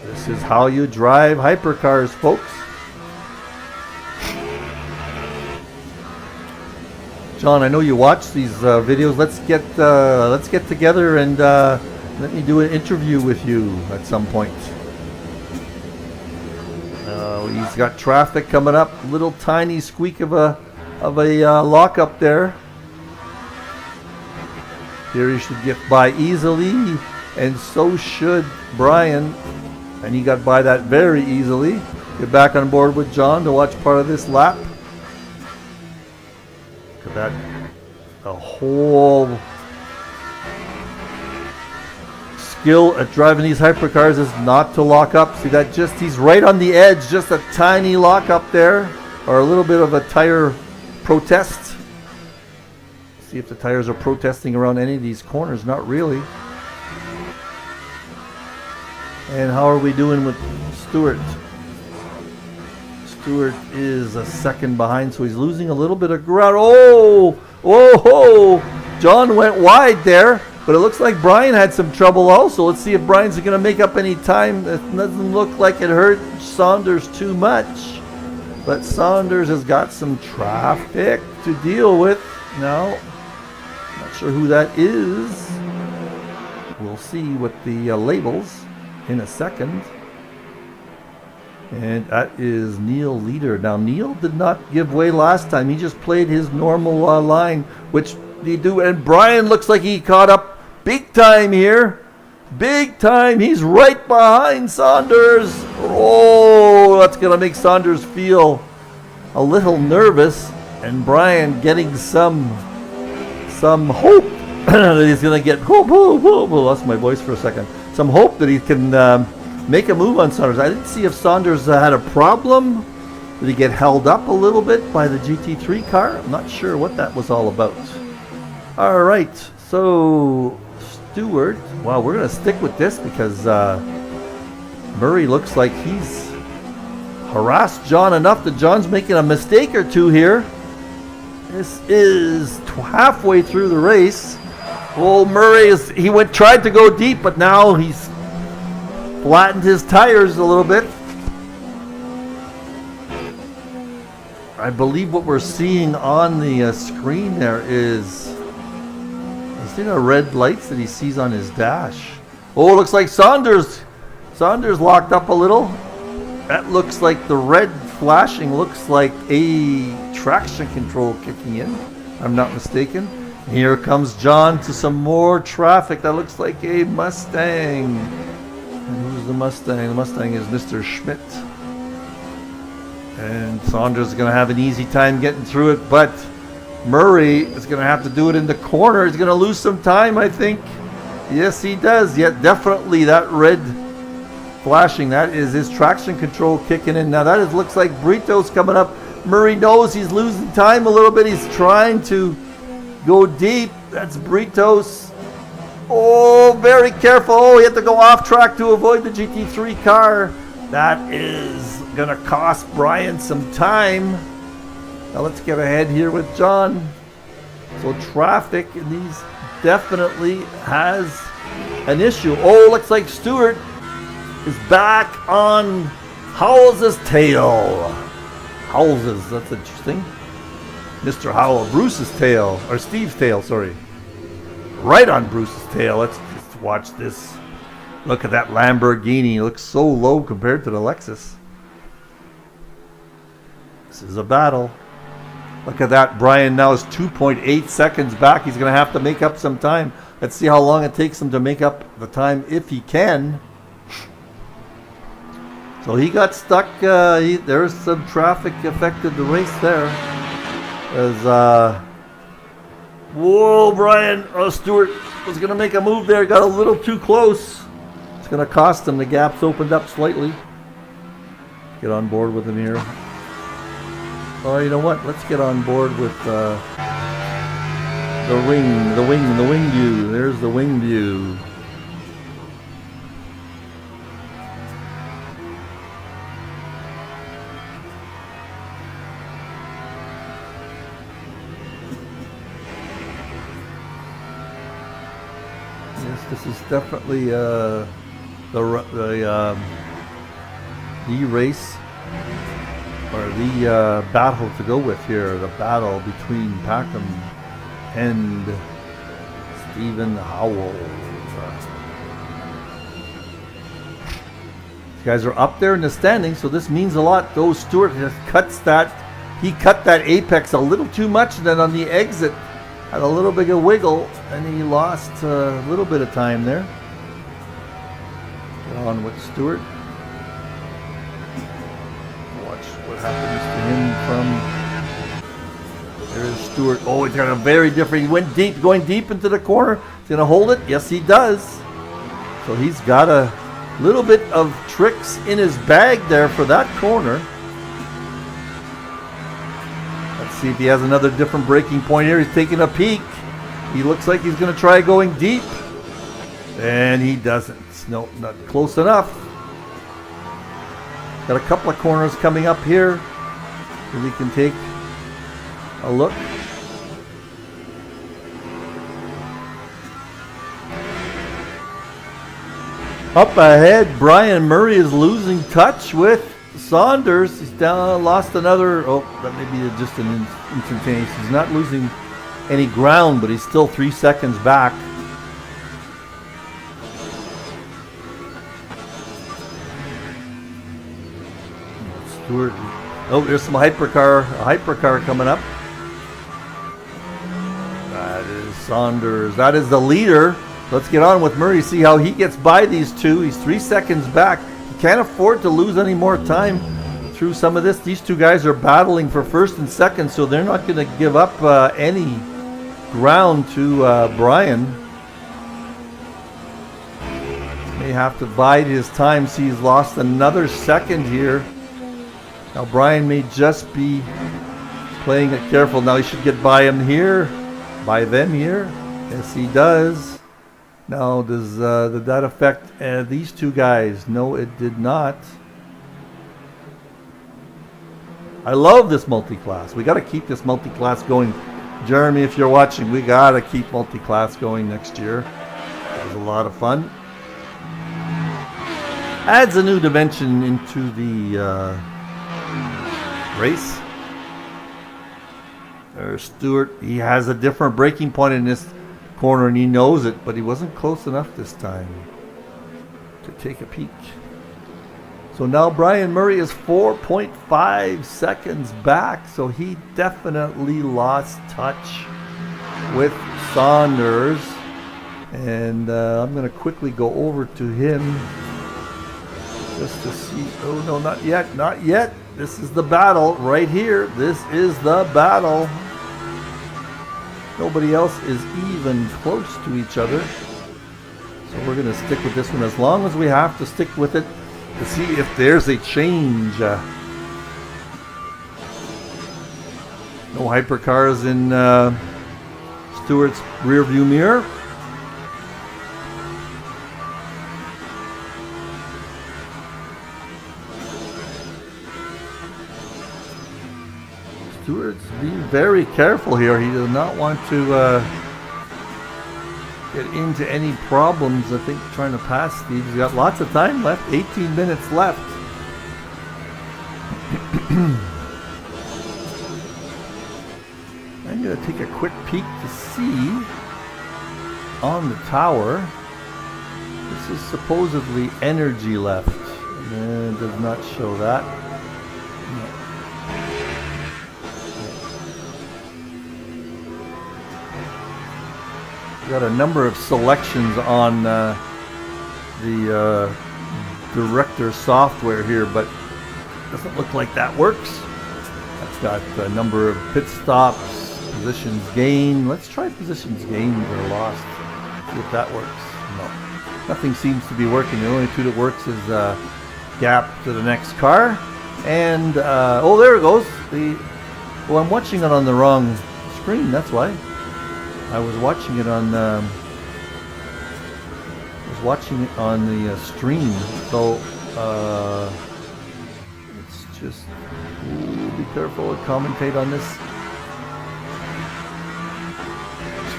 This is how you drive hypercars, folks. John, I know you watch these videos. Let's get together and let me do an interview with you at some point. He's got traffic coming up. Little tiny squeak of a lockup there. Here he should get by easily, and so should Brian. And he got by that very easily. Get back on board with John to watch part of this lap. Look at that. The whole skill at driving these hypercars is not to lock up. See that? He's right on the edge. Just a tiny lock up there, or a little bit of a tire protest. See if the tires are protesting around any of these corners. Not really. And how are we doing with Stewart? Stewart is a second behind, so he's losing a little bit of ground. Oh! Whoa! John went wide there, but it looks like Brian had some trouble also. Let's see if Brian's going to make up any time. It doesn't look like it hurt Saunders too much. But Saunders has got some traffic to deal with now. Not sure who that is. We'll see what the labels in a second. And that is Neil Leader. Now Neil did not give way last time. He just played his normal line, which he do. And Brian looks like he caught up big time here. Big time. He's right behind Saunders. Oh, that's going to make Saunders feel a little nervous. And Brian getting some hope that he's going to get. Lost my voice for a second. Some hope that he can make a move on Saunders. I didn't see if Saunders had a problem. Did he get held up a little bit by the GT3 car? I'm not sure what that was all about. All right, so Stewart. Wow, we're going to stick with this because Murray looks like he's harassed John enough that John's making a mistake or two here. This is halfway through the race. Well, Murray tried to go deep, but now he's flattened his tires a little bit. I believe what we're seeing on the screen there is red lights that he sees on his dash. Oh, it looks like Saunders locked up a little. That looks like the red flashing looks like a traction control kicking in. I'm not mistaken. Here comes John to some more traffic. That looks like a Mustang. And who's the Mustang? The Mustang is Mr. Schmidt. And Saunders is going to have an easy time getting through it, but Murray is going to have to do it in the corner. He's going to lose some time, I think. Yes, he does. Yet definitely that red flashing, that is his traction control kicking in. Now that looks like Brito's coming up. Murray knows he's losing time a little bit. He's trying to go deep. That's Brito's. Oh, very careful. Oh, he had to go off track to avoid the GT3 car. That is going to cost Brian some time. Now let's get ahead here with John. So traffic in these definitely has an issue. Oh, looks like Stewart is back on Howell's tail. Howell's, that's interesting. Mr. Howell, Bruce's tail, or Steve's tail, sorry. Right on Bruce's tail. Let's just watch this. Look at that Lamborghini. It looks so low compared to the Lexus. This is a battle. Look at that. Brian now is 2.8 seconds back. He's going to have to make up some time. Let's see how long it takes him to make up the time if he can. So he got stuck. There's some traffic affected the race there. Whoa, Brian. Oh, Stewart was going to make a move there. Got a little too close. It's going to cost him. The gap's opened up slightly. Get on board with him here. Oh, you know what? Let's get on board with the wing view. There's the wing view. Yes, this is definitely the race or the battle to go with here. The battle between Packham and Stephen Howell. These guys are up there in the standings, so this means a lot. Though Stewart he cut that apex a little too much, and then on the exit had a little bit of wiggle, and he lost a little bit of time there. Get on with Stewart. Watch what happens to him from. There is Stewart. Oh, he's got a very different. He went deep, going deep into the corner. He's gonna hold it. Yes, he does. So he's got a little bit of tricks in his bag there for that corner. Let's see if he has another different breaking point here. He's taking a peek. He looks like he's going to try going deep. And he doesn't. No, not close enough. Got a couple of corners coming up here. He can take a look. Up ahead, Brian Murray is losing touch with Saunders. He's down, lost another. Oh, that may be just an instantaneous. He's not losing any ground, but he's still 3 seconds back. Stewart. Oh, there's some a hypercar coming up. That is Saunders. That is the leader. Let's get on with Murray, see how he gets by these two. He's 3 seconds back. He can't afford to lose any more time through some of this. These two guys are battling for first and second, so they're not going to give up any ground to Brian. May have to bide his time. See, he's lost another second here. Now Brian may just be playing it careful. Now he should get by him here, by them here. Yes, he does. Now, did that affect these two guys? No, it did not. I love this multi-class. We got to keep this multi-class going. Jeremy, if you're watching, we got to keep multi-class going next year. It was a lot of fun. Adds a new dimension into the race. There's Stewart. He has a different breaking point in this corner and he knows it, but he wasn't close enough this time to take a peek. So now Brian Murray is 4.5 seconds back, so he definitely lost touch with Saunders. And I'm going to quickly go over to him just to see. Oh no, not yet, not yet. This is the battle right here. This is the battle. Nobody else is even close to each other. So we're going to stick with this one as long as we have to stick with it to see if there's a change. No hypercars in Stewart's rear view mirror. Stewart's being very careful here. He does not want to get into any problems. I think trying to pass Steve. He's got lots of time left. 18 minutes left. I'm going to take a quick peek to see on the tower. This is supposedly energy left. And it does not show that. No. Got a number of selections on the director software here, but it doesn't look like that works. That's got a number of pit stops, positions gained. Let's try positions gained or lost. See if that works. No, nothing seems to be working. The only two that works is gap to the next car, and oh, there it goes. Well, I'm watching it on the wrong screen. That's why. I was watching it on the stream, so it's just be careful and commentate on this.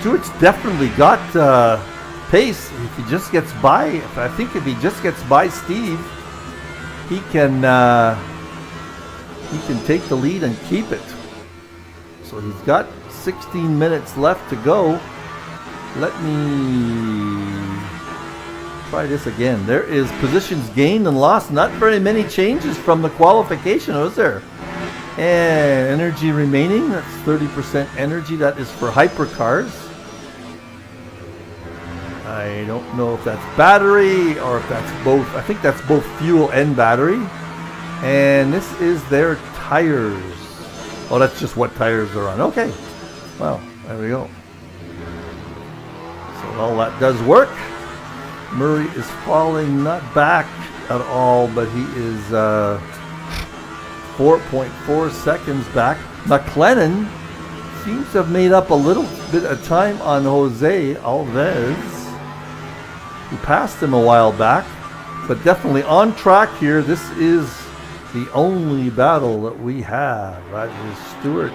Stewart's definitely got pace. If he just gets by, if he just gets by Steve, he can take the lead and keep it. So he's got 16 minutes left to go. Let me try this again. There is positions gained and lost. Not very many changes from the qualification, was there? And energy remaining, that's 30% energy. That is for hypercars. I don't know if that's battery or if that's both. I think that's both fuel and battery. And this is their tires. Oh, that's just what tires are on. Okay. Well, there we go. So all that does work. Murray is falling not back at all, but he is 4.4 seconds back. McLennan seems to have made up a little bit of time on Jose Alves, who passed him a while back, but definitely on track here. This is the only battle that we have. That is Stewart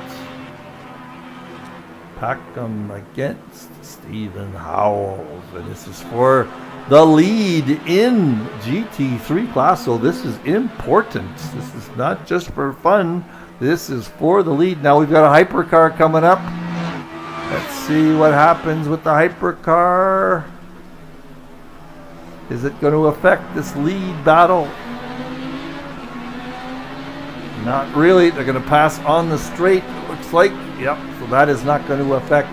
Packham against Stephen Howells, and this is for the lead in GT3 class. So this is important. This is not just for fun. This is for the lead. Now we've got a hypercar coming up. Let's see what happens with the hypercar. Is it going to affect this lead battle? Not really. They're going to pass on the straight, looks like. Yep, so that is not going to affect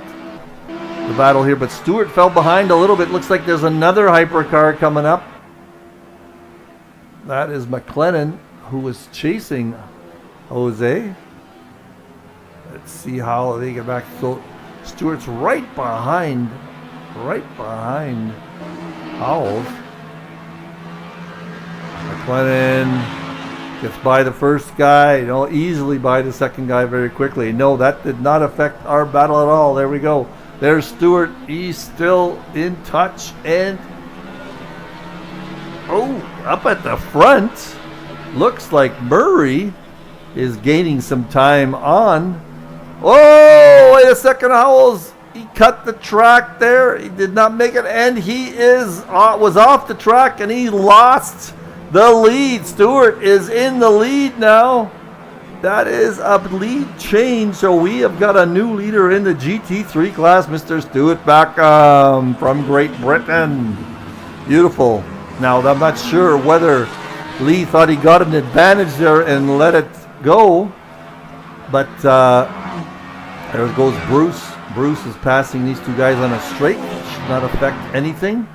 the battle here. But Stewart fell behind a little bit. Looks like there's another hypercar coming up. That is McLennan, who was chasing Jose. Let's see how they get back. So Stewart's right behind Howells. McLennan gets by the first guy, easily by the second guy very quickly. No, that did not affect our battle at all. There we go. There's Stewart. He's still in touch. And, up at the front, looks like Murray is gaining some time on. Oh, wait a second, Howells. He cut the track there. He did not make it. And he was off the track, and he lost the lead. Stewart is in the lead now. That is a lead change. So we have got a new leader in the GT3 class, Mr. Stewart Packham from Great Britain. Beautiful. Now, I'm not sure whether Lee thought he got an advantage there and let it go. But there goes Bruce. Bruce is passing these two guys on a straight. Should not affect anything.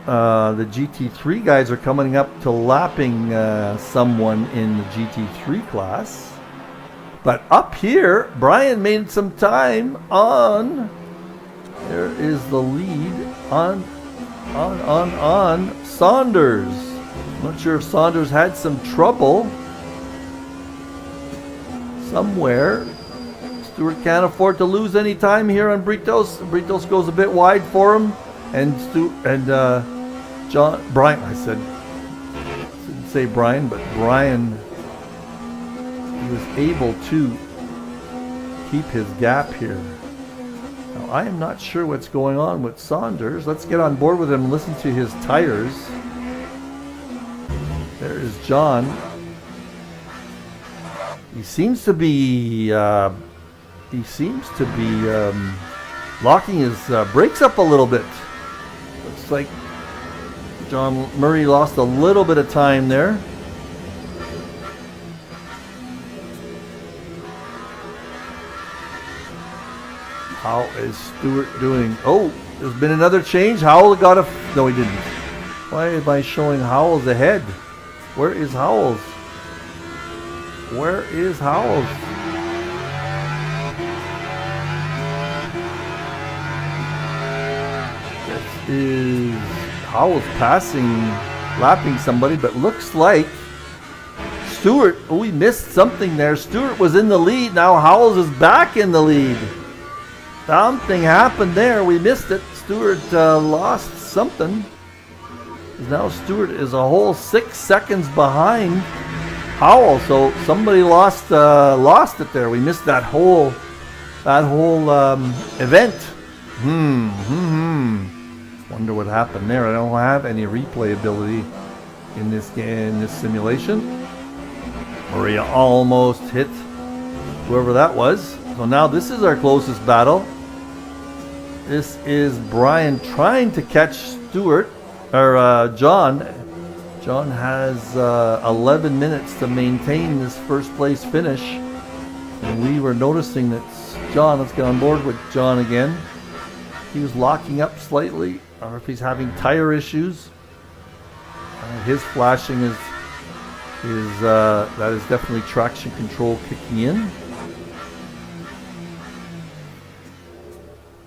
The GT3 guys are coming up to lapping someone in the GT3 class. But up here, Brian made some time on. There is the lead on Saunders. I'm not sure if Saunders had some trouble somewhere. Stewart can't afford to lose any time here on Britos. Britos goes a bit wide for him. And Brian, I didn't say Brian, but Brian, he was able to keep his gap here. Now, I am not sure what's going on with Saunders. Let's get on board with him and listen to his tires. There is John. He seems to be locking his brakes up a little bit. Looks like John Murray lost a little bit of time there. How is Stewart doing? Oh, there's been another change. Howell got a... No, he didn't. Why am I showing Howells ahead? Where is Howells? Where is Howells? This is Howells lapping somebody, but looks like Stewart, we missed something there. Stewart was in the lead. Now Howells is back in the lead. Something happened there. We missed it. Stewart lost something. Now Stewart is a whole 6 seconds behind Howell. So somebody lost it there. We missed that whole event. Wonder Wonder what happened there. I don't have any replay ability in this game, in this simulation. Maria almost hit whoever that was. So now this is our closest battle. This is Brian trying to catch Stuart, or John. John has 11 minutes to maintain this first place finish. And we were noticing that John, let's get on board with John again. He was locking up slightly, or if he's having tire issues. His flashing is that is definitely traction control kicking in.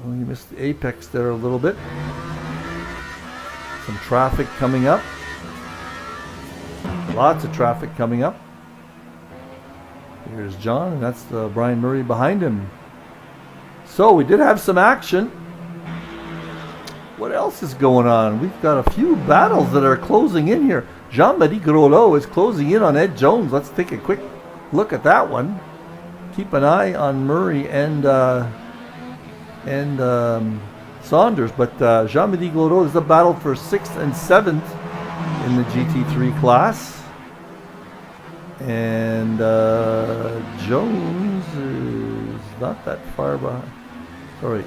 Oh, you missed the apex there a little bit. Some traffic coming up. Lots of traffic coming up. Here's John, and that's Brian Murray behind him. So we did have some action. What else is going on? We've got a few battles that are closing in here. Jean-Marie Groslo is closing in on Ed Jones. Let's take a quick look at that one. Keep an eye on Murray and Saunders, but Jean-Marie Groslo is a battle for 6th and 7th in the GT3 class. And Jones is not that far behind. Sorry.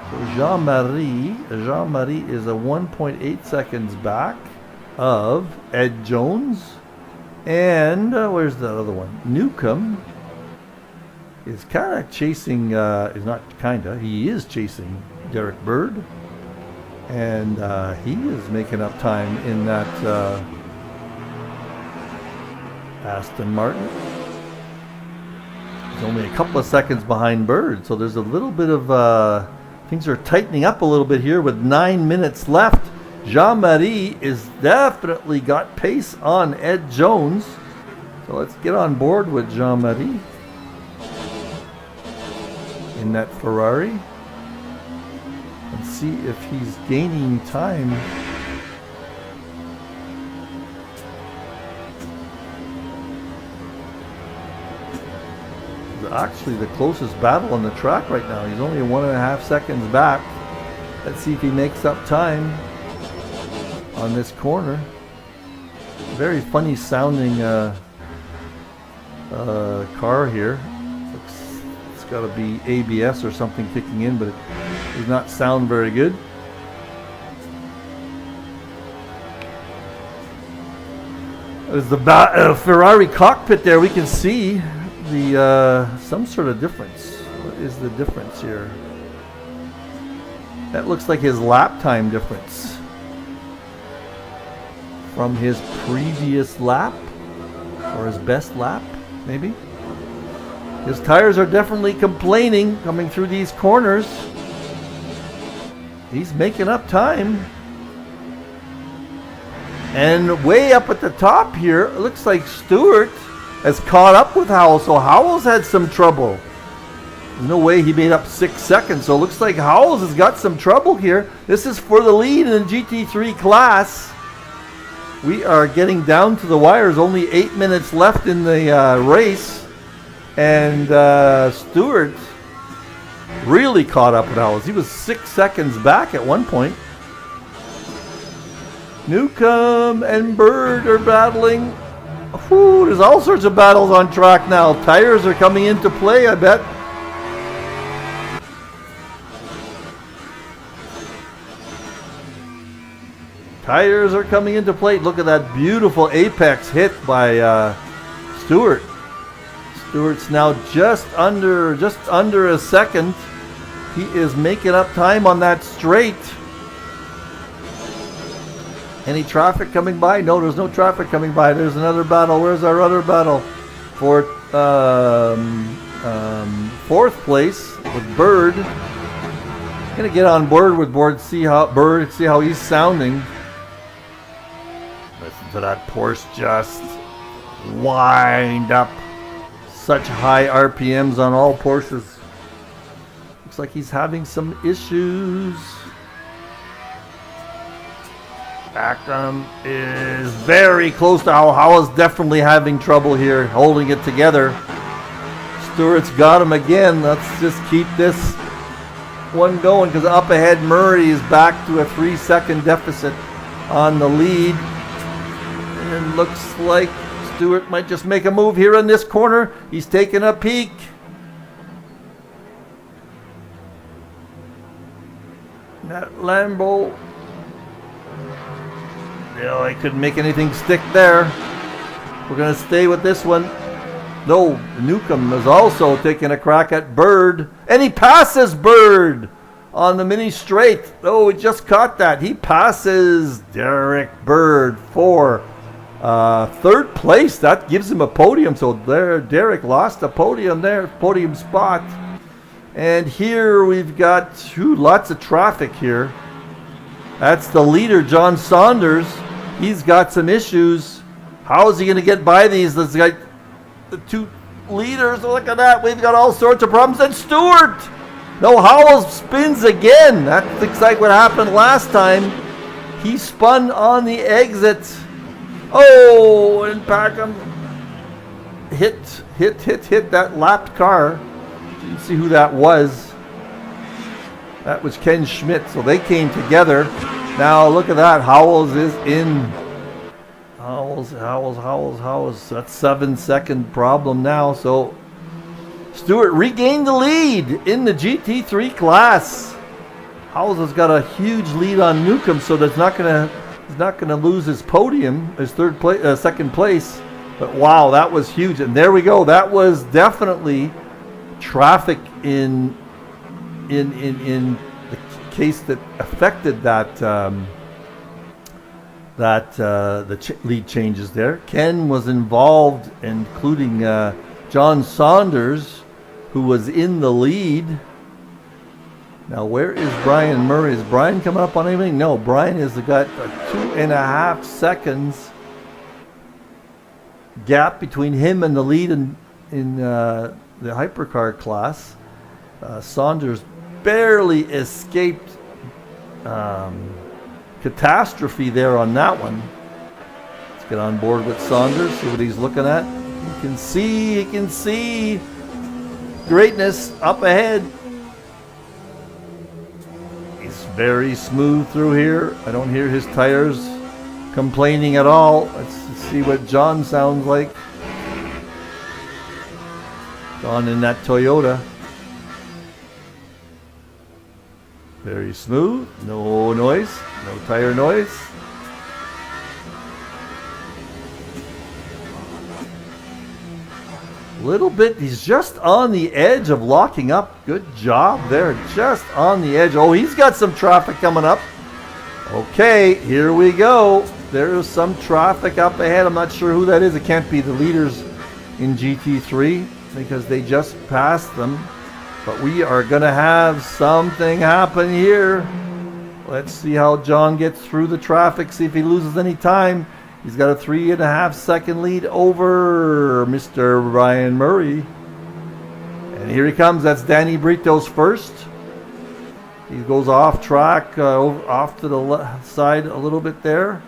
So Jean-Marie is a 1.8 seconds back of Ed Jones. And where's the other one? Newcomb is kind of chasing, he is chasing Derek Bird. And he is making up time in that Aston Martin. He's only a couple of seconds behind Bird, so there's a little bit of things are tightening up a little bit here with 9 minutes left. Jean-Marie is definitely got pace on Ed Jones, so let's get on board with Jean-Marie in that Ferrari and see if he's gaining time. Actually the closest battle on the track right now. He's only 1.5 seconds back. Let's see if he makes up time on this corner. Very funny sounding car here. It's got to be ABS or something kicking in, but it does not sound very good. There's the Ferrari cockpit there. We can see the some sort of difference. What is the difference here? That looks like his lap time difference from his previous lap, or his best lap, maybe. His tires are definitely complaining coming through these corners. He's making up time. And way up at the top here, it looks like Stewart has caught up with Howells. So Howells had some trouble. There's no way he made up 6 seconds. So it looks like Howells has got some trouble here. This is for the lead in the GT3 class. We are getting down to the wires. Only 8 minutes left in the race. And Stewart really caught up with Howells. He was 6 seconds back at one point. Newcomb and Bird are battling. Whew, there's all sorts of battles on track now. Tires are coming into play, I bet. Tires are coming into play. Look at that beautiful apex hit by Stewart. Stewart's now just under a second. He is making up time on that straight. Any traffic coming by? No, there's no traffic coming by. There's another battle. Where's our other battle? For fourth place with Bird. Gonna get on board with see how he's sounding. Listen to that Porsche just wind up. Such high RPMs on all Porsches. Looks like he's having some issues. Acton is very close to Howells. Definitely having trouble here holding it together. Stewart's got him again. Let's just keep this one going because up ahead Murray is back to a 3-second deficit on the lead. And looks like Stewart might just make a move here in this corner. He's taking a peek. That Lambo. No, I couldn't make anything stick there. We're going to stay with this one. No, Newcomb is also taking a crack at Bird. And he passes Bird on the mini straight. Oh, he just caught that. He passes Derek Bird for third place. That gives him a podium. So there, Derek lost a podium there, podium spot. And here we've got lots of traffic here. That's the leader, John Saunders. He's got some issues. How is he going to get by these? There's like the two leaders. Look at that. We've got all sorts of problems. And Stewart! No, Howell spins again. That's like what happened last time. He spun on the exit. Oh, and Packham hit that lapped car. Didn't see who that was. That was Ken Schmidt. So they came together. Now look at that. Howells is in. Howells. That's 7-second problem now. So Stewart regained the lead in the GT3 class. Howells has got a huge lead on Newcomb, so he's not gonna lose his podium, his second place. But wow, that was huge. And there we go. That was definitely traffic in the case that affected lead changes there. Ken was involved, including John Saunders, who was in the lead. Now, where is Brian Murray? Is Brian coming up on anything? No, Brian has got a 2.5 seconds gap between him and the lead in the hypercar class. Saunders barely escaped catastrophe there on that one. Let's get on board with Saunders, see what he's looking at. He can see greatness up ahead. He's very smooth through here. I don't hear his tires complaining at all. Let's see what John sounds like. John in that Toyota. Very smooth, no noise, no tire noise. Little bit, he's just on the edge of locking up. Good job there, just on the edge. Oh, he's got some traffic coming up. Okay, here we go. There's some traffic up ahead. I'm not sure who that is. It can't be the leaders in GT3 because they just passed them. But we are going to have something happen here. Let's see how John gets through the traffic, see if he loses any time. He's got a 3.5 second lead over Mr. Brian Murray. And here he comes. That's Danny Brito's first. He goes off track, off to the left side a little bit there.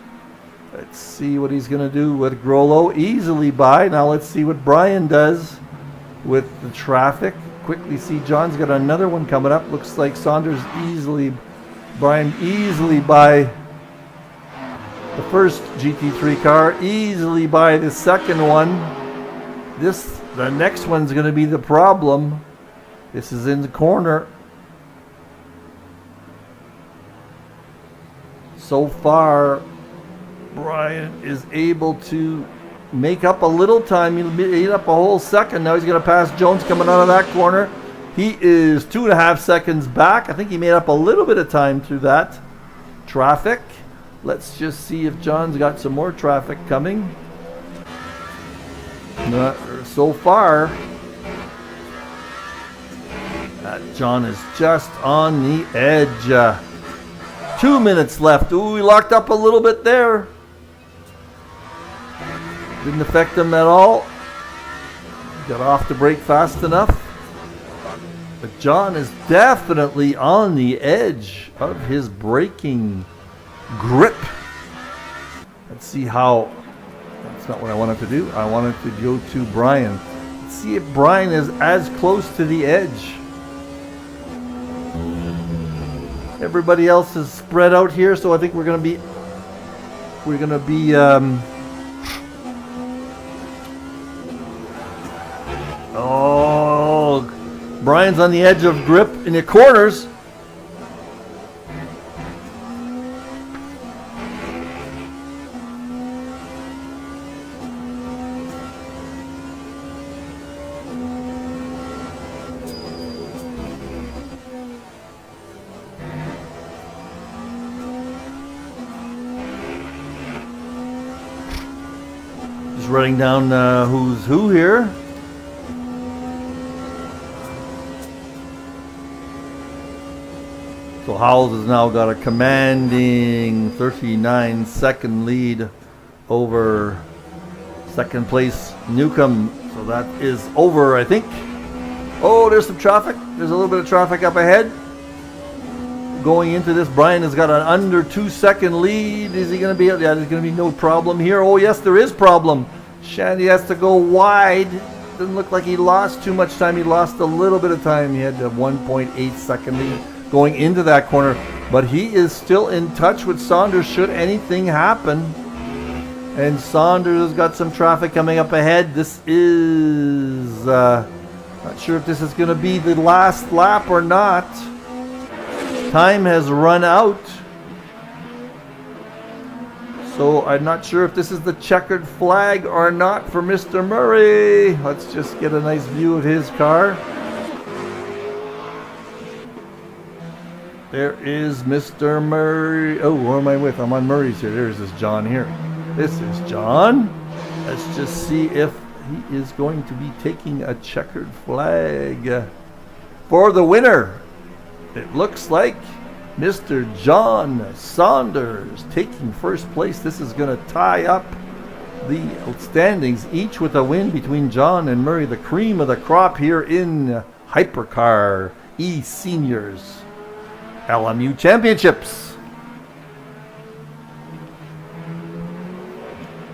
Let's see what he's going to do with Grollo. Easily by. Now let's see what Brian does with the traffic. Quickly see John's got another one coming up. Looks like Saunders Brian easily by the first GT3 car, easily by the second one. The next one's going to be the problem. This is in the corner. So far, Brian is able to make up a little time. He made up a whole second. Now he's going to pass Jones coming out of that corner. He is 2.5 seconds back. I think he made up a little bit of time through that traffic. Let's just see if John's got some more traffic coming. Not so far. John is just on the edge. 2 minutes left. Ooh, he locked up a little bit there. Didn't affect him at all. Got off the brake fast enough. But John is definitely on the edge of his braking grip. Let's see how. That's not what I wanted to do. I wanted to go to Brian. Let's see if Brian is as close to the edge. Everybody else is spread out here, so I think we're gonna be oh, Brian's on the edge of grip in the corners. Just writing down who's who here. So Howells has now got a commanding 39-second lead over second place Newcomb. So that is over, I think. Oh, there's some traffic. There's a little bit of traffic up ahead. Going into this, Brian has got an under 2-second lead. Is he going to be? Yeah, there's going to be no problem here. Oh, yes, there is problem. Shandy has to go wide. Doesn't look like he lost too much time. He lost a little bit of time. He had a 1.8-second lead going into that corner. But he is still in touch with Saunders should anything happen. And Saunders has got some traffic coming up ahead. This is... not sure if this is going to be the last lap or not. Time has run out. So I'm not sure if this is the checkered flag or not for Mr. Murray. Let's just get a nice view of his car. There is Mr. Murray. Oh, who am I with? I'm on Murray's here. There's this John here. This is John. Let's just see if he is going to be taking a checkered flag for the winner. It looks like Mr. John Saunders taking first place. This is going to tie up the standings, each with a win between John and Murray, the cream of the crop here in Hypercar eSeniors LMU Championships.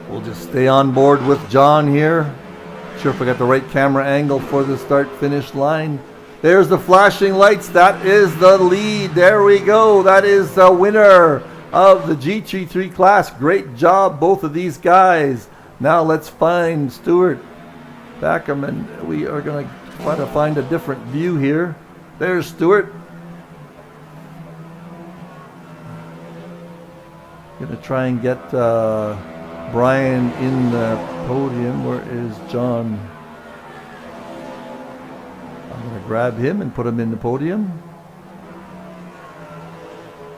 We'll just stay on board with John here. Not sure if I got the right camera angle for the start-finish line. There's the flashing lights. That is the lead. There we go. That is the winner of the GT3 class. Great job, both of these guys. Now let's find Stuart Backham, and we are going to try to find a different view here. There's Stuart. Going to try and get Brian in the podium. Where is John? I'm going to grab him and put him in the podium.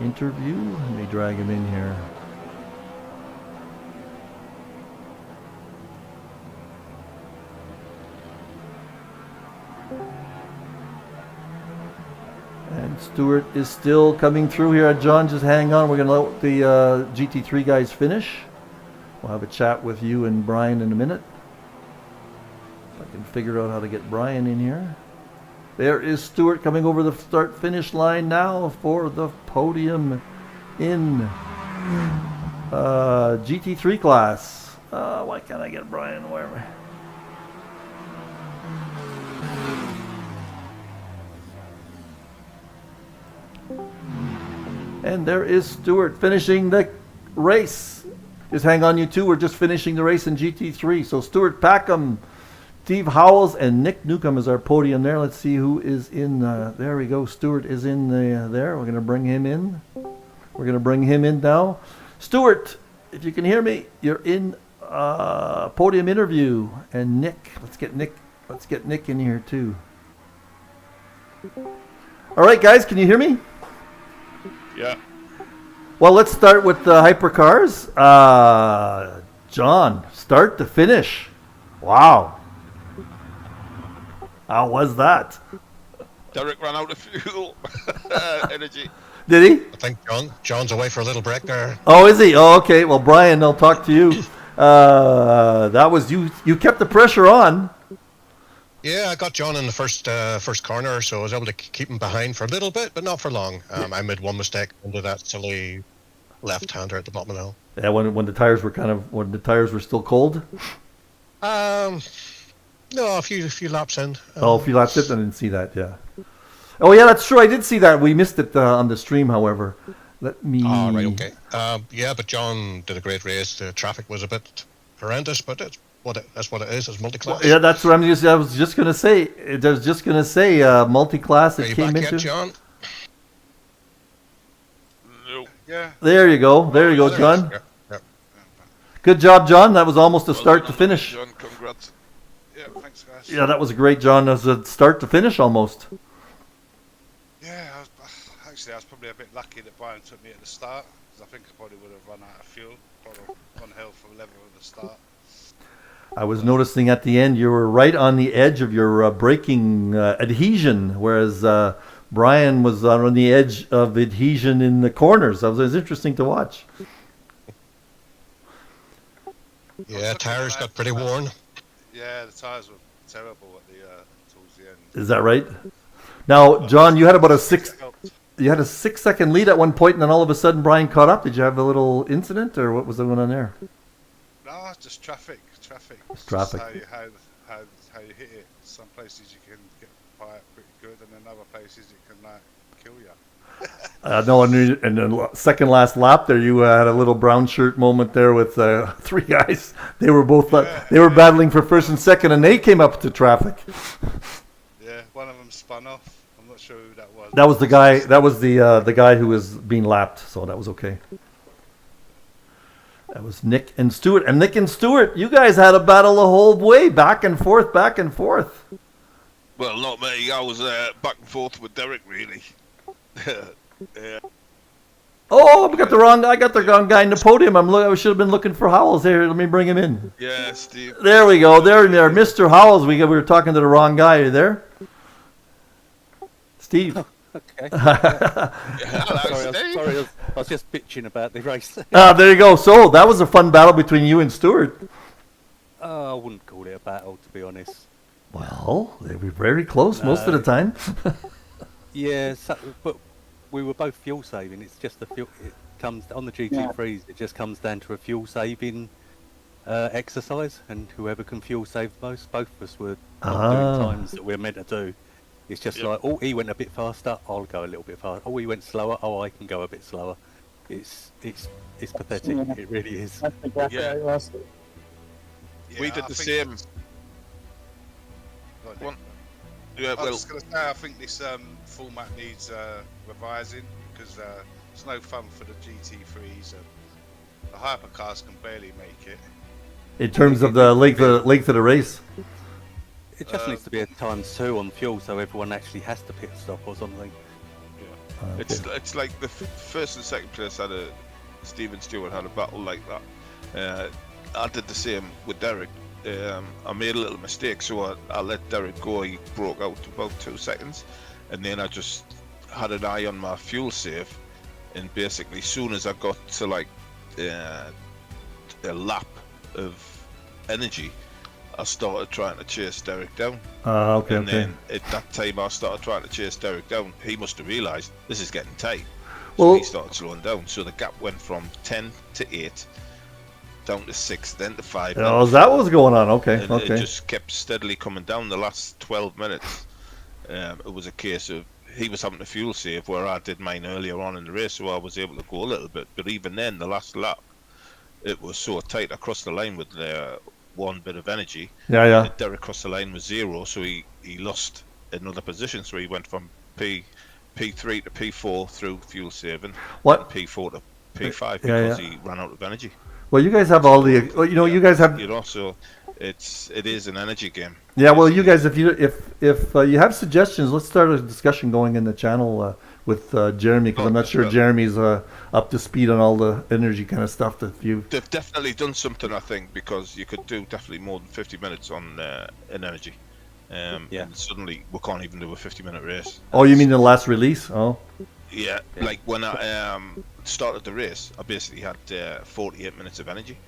Interview. Let me drag him in here. And Stuart is still coming through here. John, just hang on. We're going to let the GT3 guys finish. We'll have a chat with you and Brian in a minute. If I can figure out how to get Brian in here. There is Stuart coming over the start-finish line now for the podium in GT3 class. Why can't I get Brian? Where am I? And there is Stuart finishing the race. Just hang on, you two. We're just finishing the race in GT3. So Stuart Packham, Steve Howells, and Nick Newcomb is our podium there. Let's see who is in. There we go. Stuart is in there. We're going to bring him in. We're going to bring him in now. Stuart, if you can hear me, you're in podium interview. And Nick, let's get Nick in here too. All right, guys, can you hear me? Yeah. Well, let's start with the hypercars. John, start to finish. Wow. How was that? Derek ran out of fuel. Energy. Did he? I think John's away for a little break there. Oh, is he? Oh, okay. Well, Brian, I'll talk to you. That was you. You kept the pressure on. Yeah, I got John in the first corner, so I was able to keep him behind for a little bit, but not for long. I made one mistake into that silly left-hander at the bottom of the hill. Yeah, when the tires were still cold. No, a few laps in. Oh, if you lapped it, I didn't see that. Yeah. Oh, yeah, that's true. I did see that. We missed it on the stream, however. Let me. Oh, right, okay. Yeah, but John did a great race. The traffic was a bit horrendous, but that's what it is. It's multi-class. Yeah, that's what I was just gonna say. I was just gonna say multi-class. Are It you came back into. yet, John? No. Yeah. There you go. There you go, John. Yeah, yeah. Good job, John. That was almost a start to finish. John, congrats. Yeah, thanks, guys. Yeah, that was great, John. That was a start to finish almost. Yeah, actually, I was probably a bit lucky that Brian took me at the start, because I think I probably would have run out of fuel. Probably gone hell for level at the start. I was noticing at the end you were right on the edge of your braking adhesion, whereas Brian was on the edge of adhesion in the corners. That was interesting to watch. Yeah, tires got pretty worn. Yeah, the tyres were terrible at the towards the end. Is that right? Now, John, you had about a 6-second lead at one point, and then all of a sudden Brian caught up. Did you have a little incident, or what was going on there? No, just traffic. It's traffic. Just how you hit it. Some places you can get by it pretty good, and then other places it can kill you. No, and the second last lap there, you had a little brown shirt moment there with 3 guys. They were both they were battling for first and second, and they came up to traffic. Yeah, one of them spun off. I'm not sure who that was. That was the guy. That was the guy who was being lapped, so that was okay. That was Nick and Stuart. And Nick and Stuart, you guys had a battle the whole way, back and forth, back and forth. Well, not me. I was back and forth with Derek, really. Yeah. Oh, I got the wrong guy in the podium. I should have been looking for Howells here. Let me bring him in. Yeah, Steve. There we go. There, Mr. Howells. We were talking to the wrong guy. Are you there? Steve. Okay. Hello, Steve. Sorry, I was just bitching about the race. There you go. So that was a fun battle between you and Stuart. I wouldn't call it a battle, to be honest. Well, they were very close most of the time. Yeah, but we were both fuel saving. It's just the fuel. It comes on the GT3s. It just comes down to a fuel saving exercise, and whoever can fuel save the most. Both of us were not doing times that we're meant to do. It's just like, oh, he went a bit faster, I'll go a little bit faster. Oh, he went slower, oh, I can go a bit slower. It's pathetic. Yeah. It really is. That's exactly Yeah. how it was. Yeah, We did I the think same. it's- Go on, Nick. One- Yeah, I well, was just going to say, I think this format needs revising, because it's no fun for the GT3s, and the hypercars can barely make it. In terms of the length of the race. It just needs to be a ×2 on fuel, so everyone actually has to pit stop or something. it's like the first and second place had Steve and Stewart had a battle like that. I did the same with Derek. I made a little mistake, so I let Derek go. He broke out about 2 seconds, and then I just had an eye on my fuel save, and basically, as soon as I got to like a lap of energy, I started trying to chase Derek down. Okay, And okay. then at that time I started trying to chase Derek down. He must have realised this is getting tight. So Well- he started slowing down. So the gap went from 10 to 8, down to 6, then to 5. then Oh, to is that 4. what was going on? Okay, And okay. it just kept steadily coming down the last 12 minutes. It was a case of he was having a fuel save where I did mine earlier on in the race, so I was able to go a little bit. But even then, the last lap, it was so tight. I crossed the line with one bit of energy. Yeah. Derek crossed the line with 0, so he lost another position. So he went from P3 to P4 through fuel saving, What? and P4 to P5 Yeah, because yeah. he ran out of energy. Well, you guys have all the. Well, you guys have. You know, so it is an energy game. Yeah. Well, you guys, if you have suggestions, let's start a discussion going in the channel with Jeremy, because I'm not sure Jeremy's up to speed on all the energy kind of stuff that you. They've definitely done something, I think, because you could do definitely more than 50 minutes on in energy. Yeah. And suddenly we can't even do a 50-minute race. Oh, you mean the last release? Oh. Yeah, like when I started the race, I basically had 48 minutes of energy,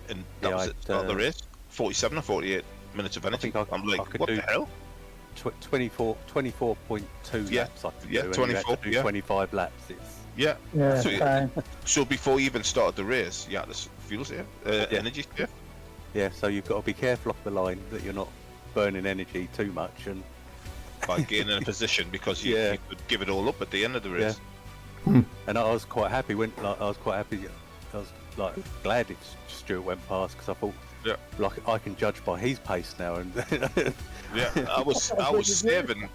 and that Yeah, was I'd, it. Start the race, 47 or 48 minutes of energy. think I'm like, I could what do the hell? 24.2 Yeah, laps. I could yeah, do, and you had 24, to do yeah. 25 laps. It's Yeah. Yeah, So, fine. so before you even started the race, you had this fuel save, energy save. yeah. So you've got to be careful off the line that you're not burning energy too much, and by gaining a position because you could give it all up at the end of the race. And I was quite happy when I was like glad Stuart went past, because I thought, like, I can judge by his pace now. And I was saving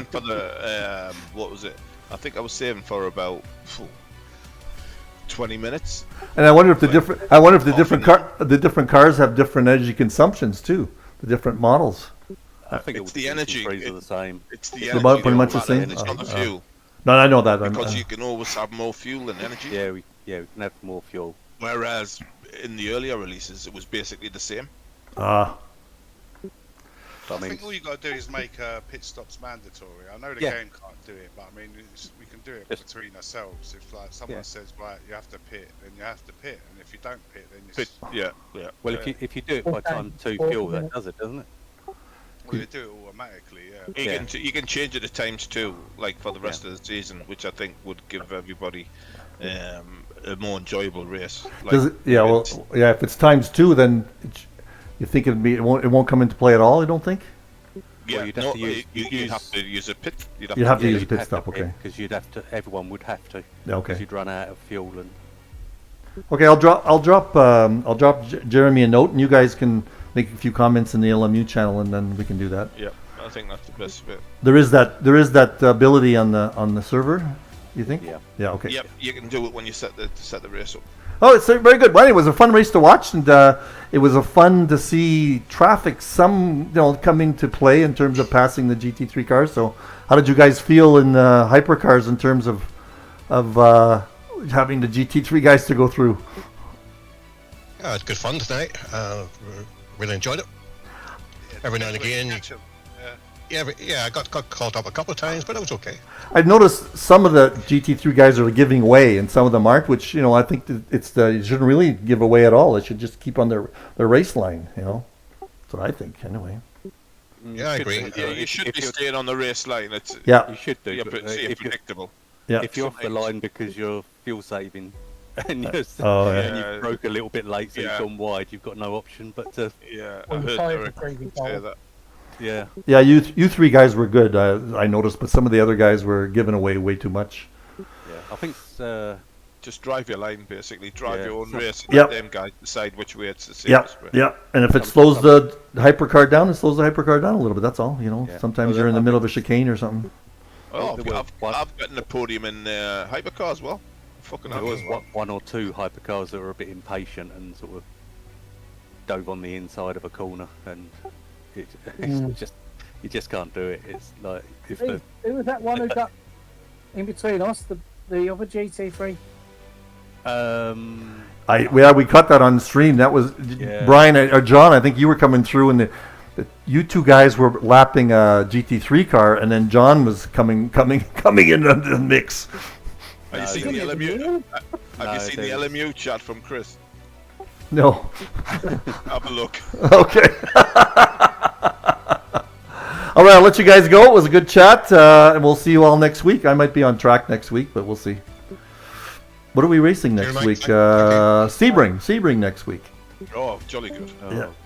for the what was it? I think I was saving for about 20 minutes. And I wonder if the different cars have different energy consumptions too. The different models. I think it's the energy. Are the same. It's the It's energy. about pretty much the same. It's not the fuel. No, I know that. Because you can always have more fuel than energy. Yeah, we can have more fuel. Whereas in the earlier releases, it was basically the same. I think all you got to do is make pit stops mandatory. I know the game can't do it, but I mean, we can do it between ourselves. If like someone says, right, you have to pit, then you have to pit, and if you don't pit, then you yeah. Well, if you do it by time 2 fuel, that does it, doesn't it? Well, you do it automatically, yeah. You can change it at times too, like for the rest of the season, which I think would give everybody a more enjoyable race. Like, if it's times 2, then you think it won't come into play at all? You don't think? Yeah, well, you'd have to use a pit. You'd have to use a pit stop, okay? Because everyone would have to. Yeah, okay. Because you'd run out of fuel and. Okay, I'll drop Jeremy a note, and you guys can make a few comments in the LMU channel, and then we can do that. Yeah, I think that's the best bit. There is that ability on the server, you think? Yeah. Yeah. Okay. Yep, you can do it when you set the race up. Oh, it's very good. Well, anyway, it was a fun race to watch, and it was a fun to see traffic coming to play in terms of passing the GT3 cars. So, how did you guys feel in the hypercars in terms of having the GT3 guys to go through? Yeah, it's good fun tonight. Really enjoyed it. Every now and again, I got caught up a couple of times, but it was okay. I've noticed some of the GT3 guys are giving away, and some of them aren't. Which I think you shouldn't really give away at all. They should just keep on their race line. That's what I think, anyway. Yeah, I agree. Yeah, you should be staying on the race line. You should do. Yeah, but, but see, predictable. Yeah. If you're off the line because you're fuel saving, and you broke a little bit late, so you've gone wide, you've got no option but to. Yeah, I heard Derek say that. Yeah. Yeah, you 3 guys were good. I noticed, but some of the other guys were giving away way too much. Yeah, I think just drive your line, basically. Drive your own race, and Yep. let them guys decide which way it's the safest way. Yeah. And if it slows the hypercar down, it slows the hypercar down a little bit. That's all. Sometimes you're in the middle of a chicane or something. Oh, I've gotten a podium in hypercar as well. Fucking there was one or 2 hypercars that were a bit impatient and sort of dove on the inside of a corner, and it's just you just can't do it. It's like who was that one who got in between us, the other GT3? We cut that on stream. That was Brian or John. I think you were coming through, and you 2 guys were lapping a GT3 car, and then John was coming in the mix. Have you seen the LMU? Have you seen the LMU chat from Chris? No. Have a look. Okay. All right, I'll let you guys go. It was a good chat, and we'll see you all next week. I might be on track next week, but we'll see. What are we racing next week? Sebring next week. Oh, jolly good.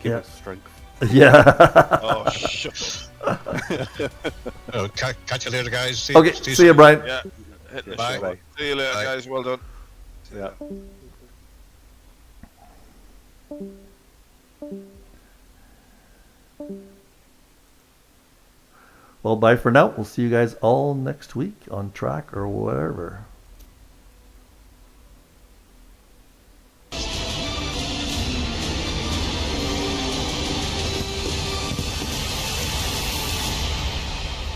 Give us strength. Yeah. Oh, shut up. Catch you later, guys. See you, Brian. Yeah. Bye. See you later, Bye. guys. Well done. Yeah. Well, bye for now. We'll see you guys all next week on track or whatever.